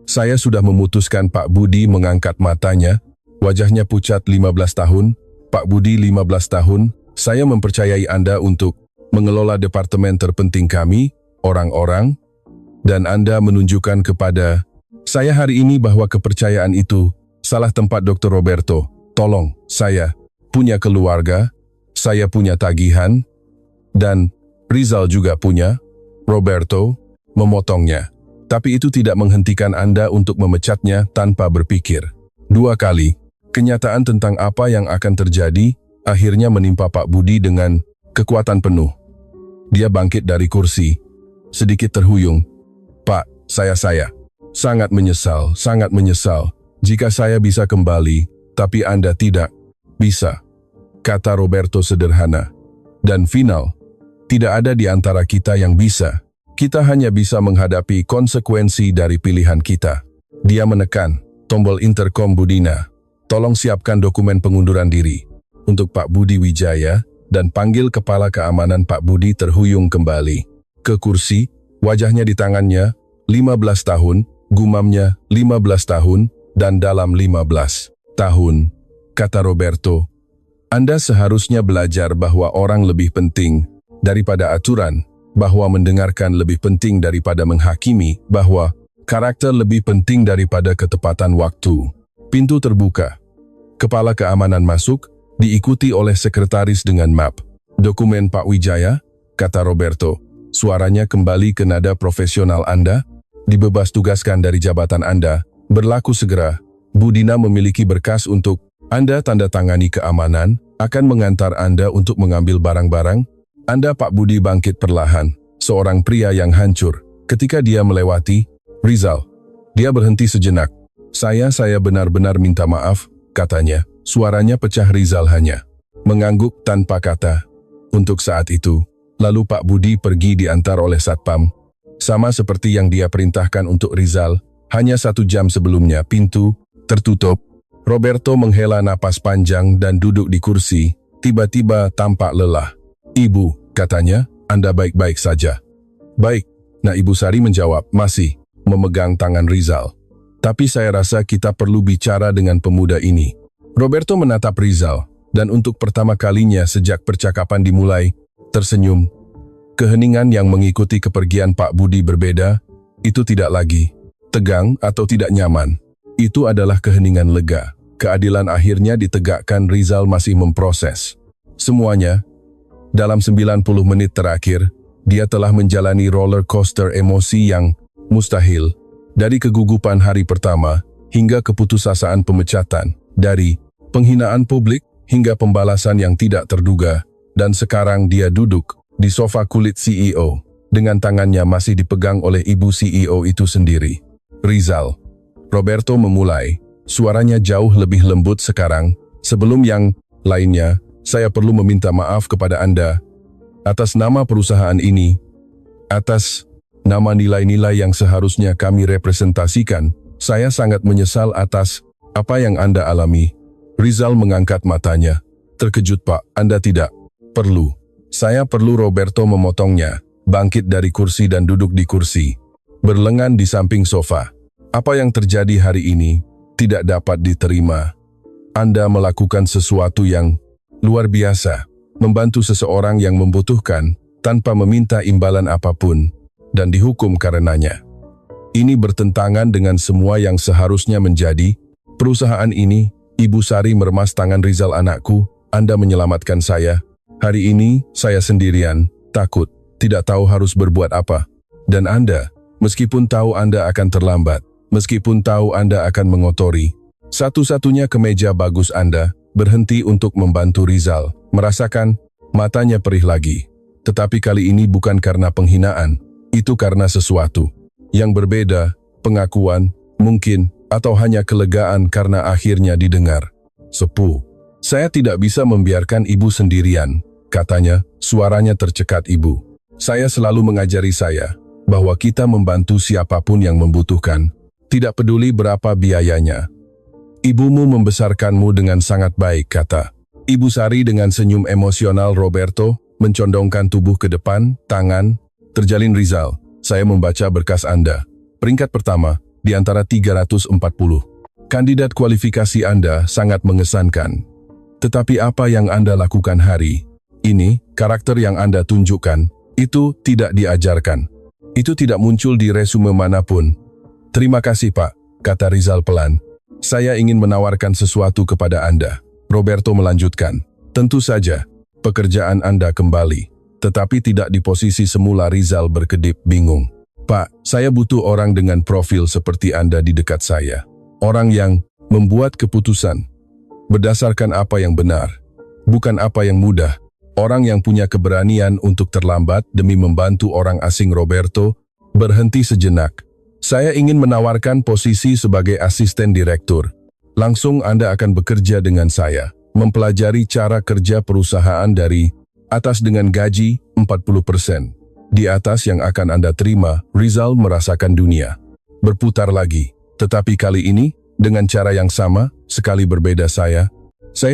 Saya sudah memutuskan. Pak Budi mengangkat matanya, wajahnya pucat. 15 tahun, Pak Budi. 15 tahun, saya mempercayai Anda untuk mengelola departemen terpenting kami, orang-orang, dan Anda menunjukkan kepada saya hari ini bahwa kepercayaan itu salah tempat. Dr. Roberto, tolong, saya punya keluarga, saya punya tagihan, dan Rizal juga punya. Roberto memotongnya. Tapi itu tidak menghentikan Anda untuk memecatnya tanpa berpikir 2 kali. Kenyataan tentang apa yang akan terjadi akhirnya menimpa Pak Budi dengan kekuatan penuh. Dia bangkit dari kursi, sedikit terhuyung. Pak, saya sangat menyesal jika saya bisa kembali, tapi Anda tidak bisa, kata Roberto sederhana. Dan final, tidak ada di antara kita yang bisa. Kita hanya bisa menghadapi konsekuensi dari pilihan kita. Dia menekan tombol interkom. Budina, tolong siapkan dokumen pengunduran diri untuk Pak Budi Wijaya dan panggil kepala keamanan. Pak Budi terhuyung kembali ke kursi, wajahnya di tangannya. 15 tahun, gumamnya. 15 tahun, dan dalam 15 tahun, kata Roberto, Anda seharusnya belajar bahwa orang lebih penting daripada aturan, bahwa mendengarkan lebih penting daripada menghakimi, bahwa karakter lebih penting daripada ketepatan waktu. Pintu terbuka. Kepala keamanan masuk, diikuti oleh sekretaris dengan map. Dokumen Pak Wijaya, kata Roberto. Suaranya kembali ke nada profesional. Anda dibebas tugaskan dari jabatan Anda, berlaku segera. Budina memiliki berkas untuk Anda tanda tangani. Keamanan akan mengantar Anda untuk mengambil barang-barang Anda. Pak Budi bangkit perlahan, seorang pria yang hancur. Ketika dia melewati Rizal, dia berhenti sejenak. Saya benar-benar minta maaf, katanya. Suaranya pecah. Rizal hanya mengangguk tanpa kata. Untuk saat itu, Lalu Pak Budi pergi diantar oleh Satpam. Sama seperti yang dia perintahkan untuk Rizal, hanya 1 jam sebelumnya pintu tertutup. Roberto menghela napas panjang dan duduk di kursi, tiba-tiba tampak lelah. "Ibu," katanya, "Anda baik-baik saja?" "Baik." Nah, Ibu Sari menjawab, masih memegang tangan Rizal. "Tapi saya rasa kita perlu bicara dengan pemuda ini." Roberto menatap Rizal, dan untuk pertama kalinya sejak percakapan dimulai, tersenyum. Keheningan yang mengikuti kepergian Pak Budi berbeda. Itu tidak lagi tegang atau tidak nyaman. Itu adalah keheningan lega. Keadilan akhirnya ditegakkan. Rizal masih memproses semuanya. Dalam 90 menit terakhir, dia telah menjalani roller coaster emosi yang mustahil. Dari kegugupan hari pertama, hingga keputusasaan pemecatan. Dari penghinaan publik, hingga pembalasan yang tidak terduga. Dan sekarang dia duduk di sofa kulit CEO, dengan tangannya masih dipegang oleh ibu CEO itu sendiri. "Rizal." Roberto memulai, suaranya jauh lebih lembut sekarang. "Sebelum yang lainnya, saya perlu meminta maaf kepada Anda. Atas nama perusahaan ini, atas nama nilai-nilai yang seharusnya kami representasikan, saya sangat menyesal atas apa yang Anda alami." Rizal mengangkat matanya. "Terkejut, Pak, Anda tidak perlu." "Saya perlu." Roberto memotongnya, bangkit dari kursi dan duduk di kursi, berlengan di samping sofa. "Apa yang terjadi hari ini tidak dapat diterima. Anda melakukan sesuatu yang luar biasa, membantu seseorang yang membutuhkan tanpa meminta imbalan apapun, dan dihukum karenanya. Ini bertentangan dengan semua yang seharusnya menjadi perusahaan ini." Ibu Sari meremas tangan Rizal. "Anakku, Anda menyelamatkan saya. Hari ini saya sendirian, takut, tidak tahu harus berbuat apa. Dan Anda, meskipun tahu Anda akan terlambat, meskipun tahu Anda akan mengotori satu-satunya kemeja bagus Anda, berhenti untuk membantu." Rizal merasakan matanya perih lagi. Tetapi kali ini bukan karena penghinaan, itu karena sesuatu yang berbeda, pengakuan, mungkin, atau hanya kelegaan karena akhirnya didengar. "Sepuh, saya tidak bisa membiarkan Ibu sendirian," katanya, suaranya tercekat. "Ibu, saya selalu mengajari saya bahwa kita membantu siapapun yang membutuhkan, tidak peduli berapa biayanya. Ibumu membesarkanmu dengan sangat baik," kata Ibu Sari dengan senyum emosional. Roberto mencondongkan tubuh ke depan, tangan terjalin. "Rizal, saya membaca berkas Anda. Peringkat pertama di antara 340. Kandidat kualifikasi Anda sangat mengesankan. Tetapi apa yang Anda lakukan hari ini, karakter yang Anda tunjukkan, itu tidak diajarkan. Itu tidak muncul di resume manapun." "Terima kasih, Pak," kata Rizal pelan. "Saya ingin menawarkan sesuatu kepada Anda." Roberto melanjutkan, "Tentu saja, pekerjaan Anda kembali, tetapi tidak di posisi semula." Rizal berkedip bingung. "Pak, saya butuh orang dengan profil seperti Anda di dekat saya. Orang yang membuat keputusan berdasarkan apa yang benar, bukan apa yang mudah. Orang yang punya keberanian untuk terlambat demi membantu orang asing." Roberto berhenti sejenak. "Saya ingin menawarkan posisi sebagai asisten direktur. Langsung Anda akan bekerja dengan saya, mempelajari cara kerja perusahaan dari atas dengan gaji 40%. Di atas yang akan Anda terima." Rizal merasakan dunia berputar lagi. "Tetapi kali ini, dengan cara yang sama, sekali berbeda. Saya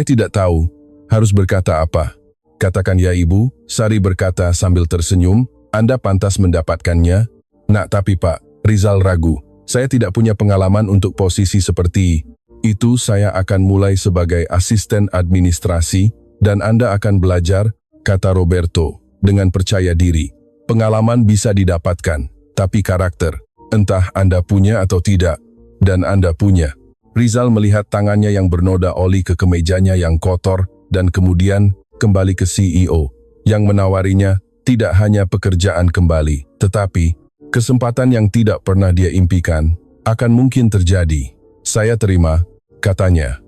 tidak tahu harus berkata apa." "Katakan ya, Ibu," Sari berkata sambil tersenyum, "Anda pantas mendapatkannya." "Nak, tapi Pak," Rizal ragu, "saya tidak punya pengalaman untuk posisi seperti itu. Saya akan mulai sebagai asisten administrasi, dan Anda akan belajar," kata Roberto dengan percaya diri. "Pengalaman bisa didapatkan, tapi karakter, entah Anda punya atau tidak, dan Anda punya." Rizal melihat tangannya yang bernoda oli ke kemejanya yang kotor, dan kemudian kembali ke CEO, yang menawarinya tidak hanya pekerjaan kembali, tetapi kesempatan yang tidak pernah dia impikan, akan mungkin terjadi. "Saya terima," katanya.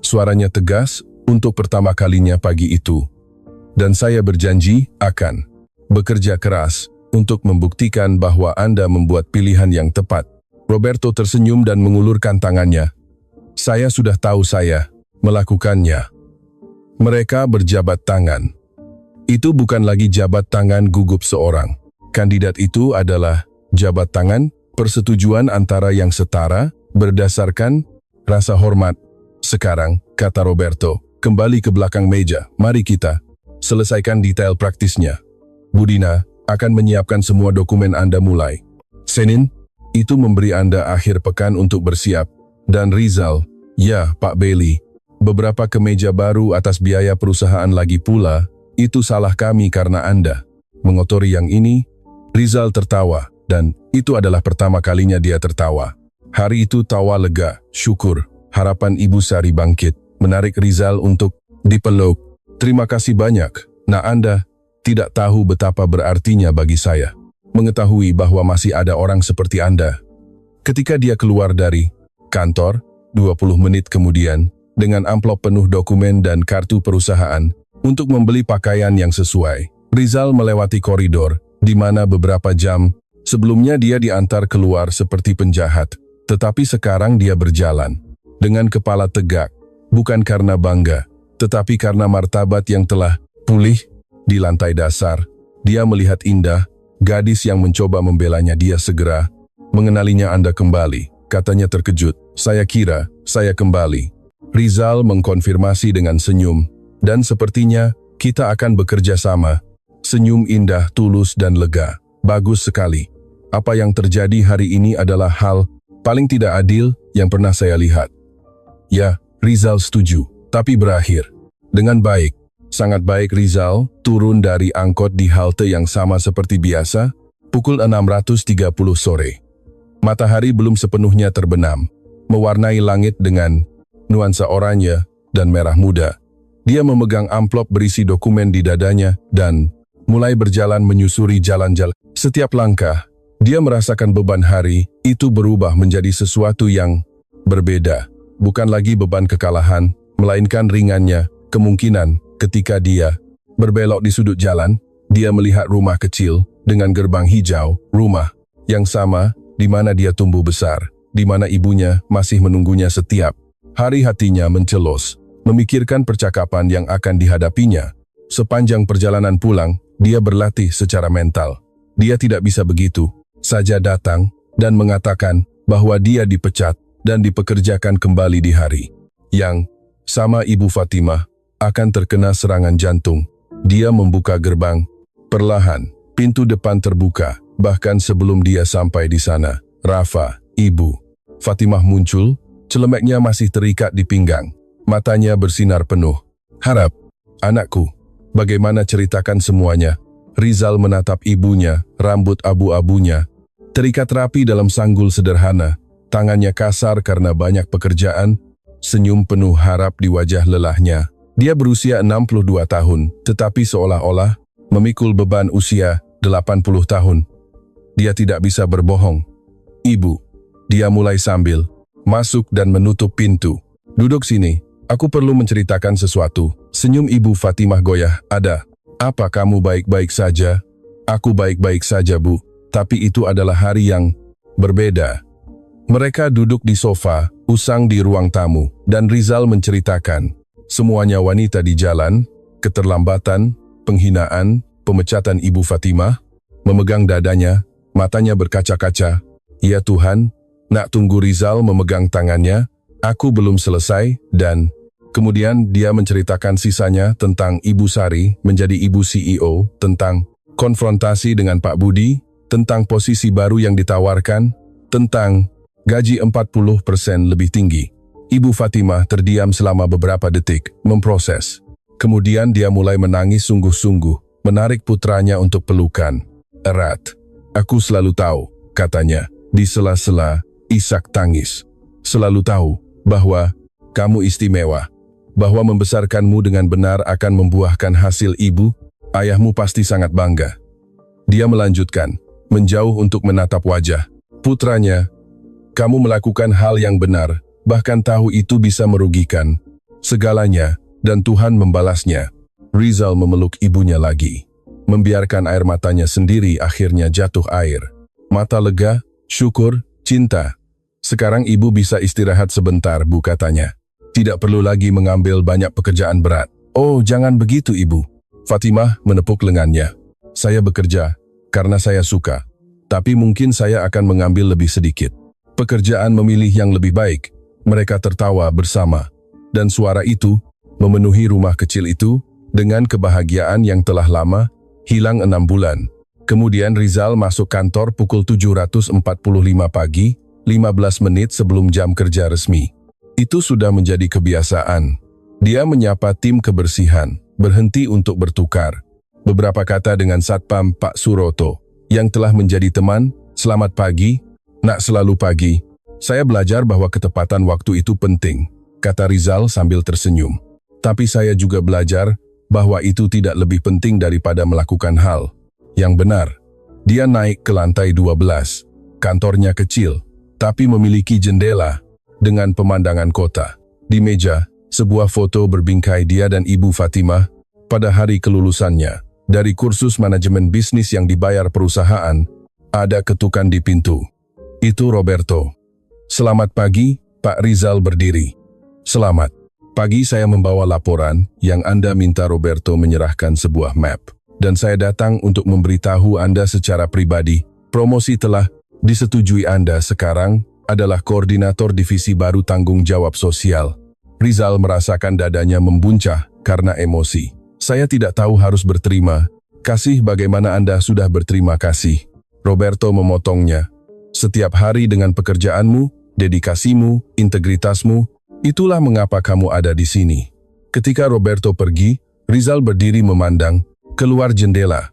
Suaranya tegas untuk pertama kalinya pagi itu. "Dan saya berjanji akan bekerja keras untuk membuktikan bahwa Anda membuat pilihan yang tepat." Roberto tersenyum dan mengulurkan tangannya. "Saya sudah tahu saya melakukannya." Mereka berjabat tangan. Itu bukan lagi jabat tangan gugup seorang. Kandidat itu adalah jabat tangan persetujuan antara yang setara berdasarkan rasa hormat. Sekarang, kata Roberto, kembali ke belakang meja. Mari kita selesaikan detail praktisnya. Budina akan menyiapkan semua dokumen Anda mulai Senin, itu memberi Anda akhir pekan untuk bersiap. Dan Rizal, ya Pak Bailey, beberapa kemeja baru atas biaya perusahaan lagi pula. Itu salah kami karena Anda mengotori yang ini. Rizal tertawa, dan itu adalah pertama kalinya dia tertawa. Hari itu tawa lega, syukur, harapan Ibu Sari bangkit, menarik Rizal untuk dipeluk. Terima kasih banyak. Nah, Anda tidak tahu betapa berartinya bagi saya mengetahui bahwa masih ada orang seperti Anda. Ketika dia keluar dari kantor, 20 menit kemudian, dengan amplop penuh dokumen dan kartu perusahaan, untuk membeli pakaian yang sesuai, Rizal melewati koridor, di mana beberapa jam sebelumnya dia diantar keluar seperti penjahat. Tetapi sekarang dia berjalan dengan kepala tegak, bukan karena bangga, tetapi karena martabat yang telah pulih. Di lantai dasar, dia melihat Indah, gadis yang mencoba membelanya. Dia segera mengenalinya. Anda kembali, katanya terkejut. Saya kira saya kembali. Rizal mengkonfirmasi dengan senyum. Dan sepertinya kita akan bekerja sama. Senyum Indah tulus dan lega. Bagus sekali. Apa yang terjadi hari ini adalah hal paling tidak adil yang pernah saya lihat. Ya, Rizal setuju, tapi berakhir dengan baik. Sangat baik. Rizal turun dari angkot di halte yang sama seperti biasa, pukul 6.30 sore. Matahari belum sepenuhnya terbenam, mewarnai langit dengan nuansa oranye dan merah muda. Dia memegang amplop berisi dokumen di dadanya dan mulai berjalan menyusuri jalan-jalan. Setiap langkah, dia merasakan beban hari itu berubah menjadi sesuatu yang berbeda. Bukan lagi beban kekalahan, melainkan ringannya kemungkinan. Ketika dia berbelok di sudut jalan, dia melihat rumah kecil dengan gerbang hijau, rumah yang sama di mana dia tumbuh besar, di mana ibunya masih menunggunya setiap hari. Hatinya mencelos, memikirkan percakapan yang akan dihadapinya. Sepanjang perjalanan pulang, dia berlatih secara mental. Dia tidak bisa begitu saja datang dan mengatakan bahwa dia dipecat dan dipekerjakan kembali di hari yang sama. Ibu Fatimah akan terkena serangan jantung. Dia membuka gerbang. Perlahan, pintu depan terbuka. Bahkan sebelum dia sampai di sana, Rafa, Ibu Fatimah muncul. Celemeknya masih terikat di pinggang. Matanya bersinar penuh. Harap, anakku, bagaimana, ceritakan semuanya. Rizal menatap ibunya, rambut abu-abunya terikat rapi dalam sanggul sederhana. Tangannya kasar karena banyak pekerjaan. Senyum penuh harap di wajah lelahnya. Dia berusia 62 tahun, tetapi seolah-olah memikul beban usia 80 tahun. Dia tidak bisa berbohong. Ibu, dia mulai sambil masuk dan menutup pintu. Duduk sini, aku perlu menceritakan sesuatu. Senyum Ibu Fatimah goyah. Ada apa, kamu baik-baik saja? Aku baik-baik saja, Bu. Tapi itu adalah hari yang berbeda. Mereka duduk di sofa, usang di ruang tamu, dan Rizal menceritakan semuanya. Wanita di jalan, keterlambatan, penghinaan, pemecatan Ibu Fatimah, memegang dadanya, matanya berkaca-kaca. Ya Tuhan, nak, tunggu. Rizal memegang tangannya. Aku belum selesai. Dan kemudian dia menceritakan sisanya tentang Ibu Sari menjadi Ibu CEO, tentang konfrontasi dengan Pak Budi, tentang posisi baru yang ditawarkan, tentang gaji 40% lebih tinggi. Ibu Fatimah terdiam selama beberapa detik, memproses. Kemudian dia mulai menangis sungguh-sungguh, menarik putranya untuk pelukan erat. Aku selalu tahu, katanya, di sela-sela isak tangis. Selalu tahu bahwa kamu istimewa, bahwa membesarkanmu dengan benar akan membuahkan hasil. Ibu, ayahmu pasti sangat bangga. Dia melanjutkan, menjauh untuk menatap wajah putranya. Kamu melakukan hal yang benar, bahkan tahu itu bisa merugikan segalanya, dan Tuhan membalasnya. Rizal memeluk ibunya lagi, membiarkan air matanya sendiri akhirnya jatuh air. Mata lega, syukur, cinta. Sekarang ibu bisa istirahat sebentar, Bu, katanya. Tidak perlu lagi mengambil banyak pekerjaan berat. Oh, jangan begitu, Ibu. Fatimah menepuk lengannya. Saya bekerja karena saya suka, tapi mungkin saya akan mengambil lebih sedikit. Pekerjaan memilih yang lebih baik. Mereka tertawa bersama, dan suara itu memenuhi rumah kecil itu dengan kebahagiaan yang telah lama hilang 6 bulan. Kemudian Rizal masuk kantor pukul 7.45 pagi, 15 menit sebelum jam kerja resmi. Itu sudah menjadi kebiasaan. Dia menyapa tim kebersihan, berhenti untuk bertukar beberapa kata dengan Satpam Pak Suroto, yang telah menjadi teman. Selamat pagi, nak, selalu pagi. Saya belajar bahwa ketepatan waktu itu penting, kata Rizal sambil tersenyum. Tapi saya juga belajar bahwa itu tidak lebih penting daripada melakukan hal yang benar. Dia naik ke lantai 12. Kantornya kecil, tapi memiliki jendela dengan pemandangan kota. Di meja, sebuah foto berbingkai dia dan Ibu Fatimah pada hari kelulusannya dari kursus manajemen bisnis yang dibayar perusahaan. Ada ketukan di pintu. Itu Roberto. Selamat pagi, Pak. Rizal berdiri. Selamat pagi, saya membawa laporan yang Anda minta. Roberto menyerahkan sebuah map. Dan saya datang untuk memberitahu Anda secara pribadi, promosi telah disetujui. Anda sekarang adalah koordinator divisi baru tanggung jawab sosial. Rizal merasakan dadanya membuncah karena emosi. Saya tidak tahu harus berterima kasih bagaimana Anda sudah berterima kasih. Roberto memotongnya. Setiap hari dengan pekerjaanmu, dedikasimu, integritasmu, itulah mengapa kamu ada di sini. Ketika Roberto pergi, Rizal berdiri memandang keluar jendela.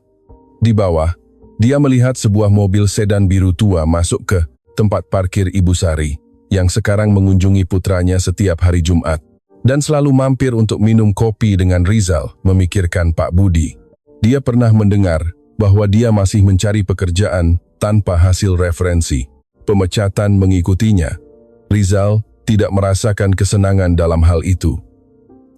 Di bawah, dia melihat sebuah mobil sedan biru tua masuk ke tempat parkir Ibu Sari, yang sekarang mengunjungi putranya setiap hari Jumat, dan selalu mampir untuk minum kopi dengan Rizal. Memikirkan Pak Budi. Dia pernah mendengar bahwa dia masih mencari pekerjaan tanpa hasil referensi. Pemecatan mengikutinya. Rizal tidak merasakan kesenangan dalam hal itu,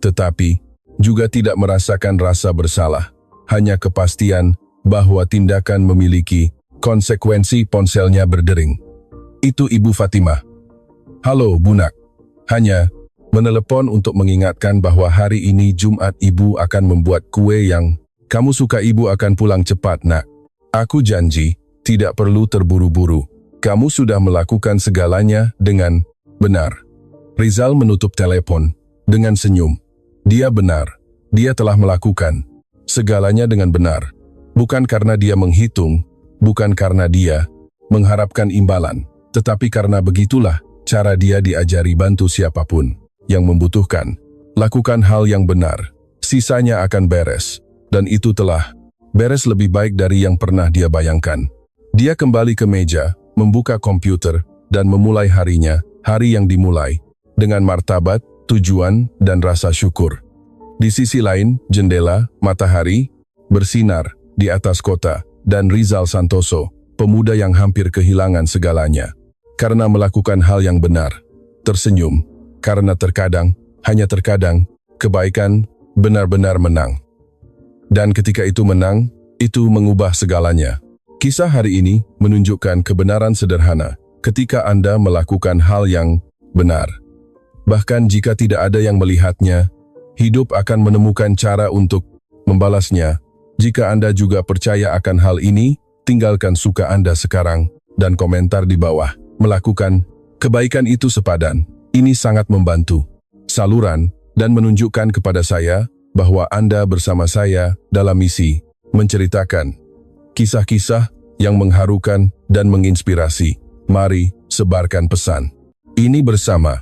tetapi juga tidak merasakan rasa bersalah. Hanya kepastian bahwa tindakan memiliki konsekuensi. Ponselnya berdering. Itu Ibu Fatimah. Halo, Bunak. Hanya menelepon untuk mengingatkan bahwa hari ini Jumat Ibu akan membuat kue yang kamu suka. Ibu akan pulang cepat, nak. Aku janji, tidak perlu terburu-buru. Kamu sudah melakukan segalanya dengan benar. Rizal menutup telepon dengan senyum. Dia benar. Dia telah melakukan segalanya dengan benar. Bukan karena dia menghitung, bukan karena dia mengharapkan imbalan, tetapi karena begitulah cara dia diajari. Bantu siapapun yang membutuhkan. Lakukan hal yang benar. Sisanya akan beres. Dan itu telah beres lebih baik dari yang pernah dia bayangkan. Dia kembali ke meja, membuka komputer, dan memulai harinya, hari yang dimulai dengan martabat, tujuan, dan rasa syukur. Di sisi lain, jendela, matahari bersinar di atas kota, dan Rizal Santoso, pemuda yang hampir kehilangan segalanya karena melakukan hal yang benar, tersenyum karena terkadang, hanya terkadang, kebaikan benar-benar menang. Dan ketika itu menang, itu mengubah segalanya. Kisah hari ini menunjukkan kebenaran sederhana ketika Anda melakukan hal yang benar. Bahkan jika tidak ada yang melihatnya, hidup akan menemukan cara untuk membalasnya. Jika Anda juga percaya akan hal ini, tinggalkan suka Anda sekarang dan komentar di bawah. Melakukan kebaikan itu sepadan. Ini sangat membantu saluran dan menunjukkan kepada saya bahwa Anda bersama saya dalam misi menceritakan kisah-kisah yang mengharukan dan menginspirasi. Mari sebarkan pesan ini bersama.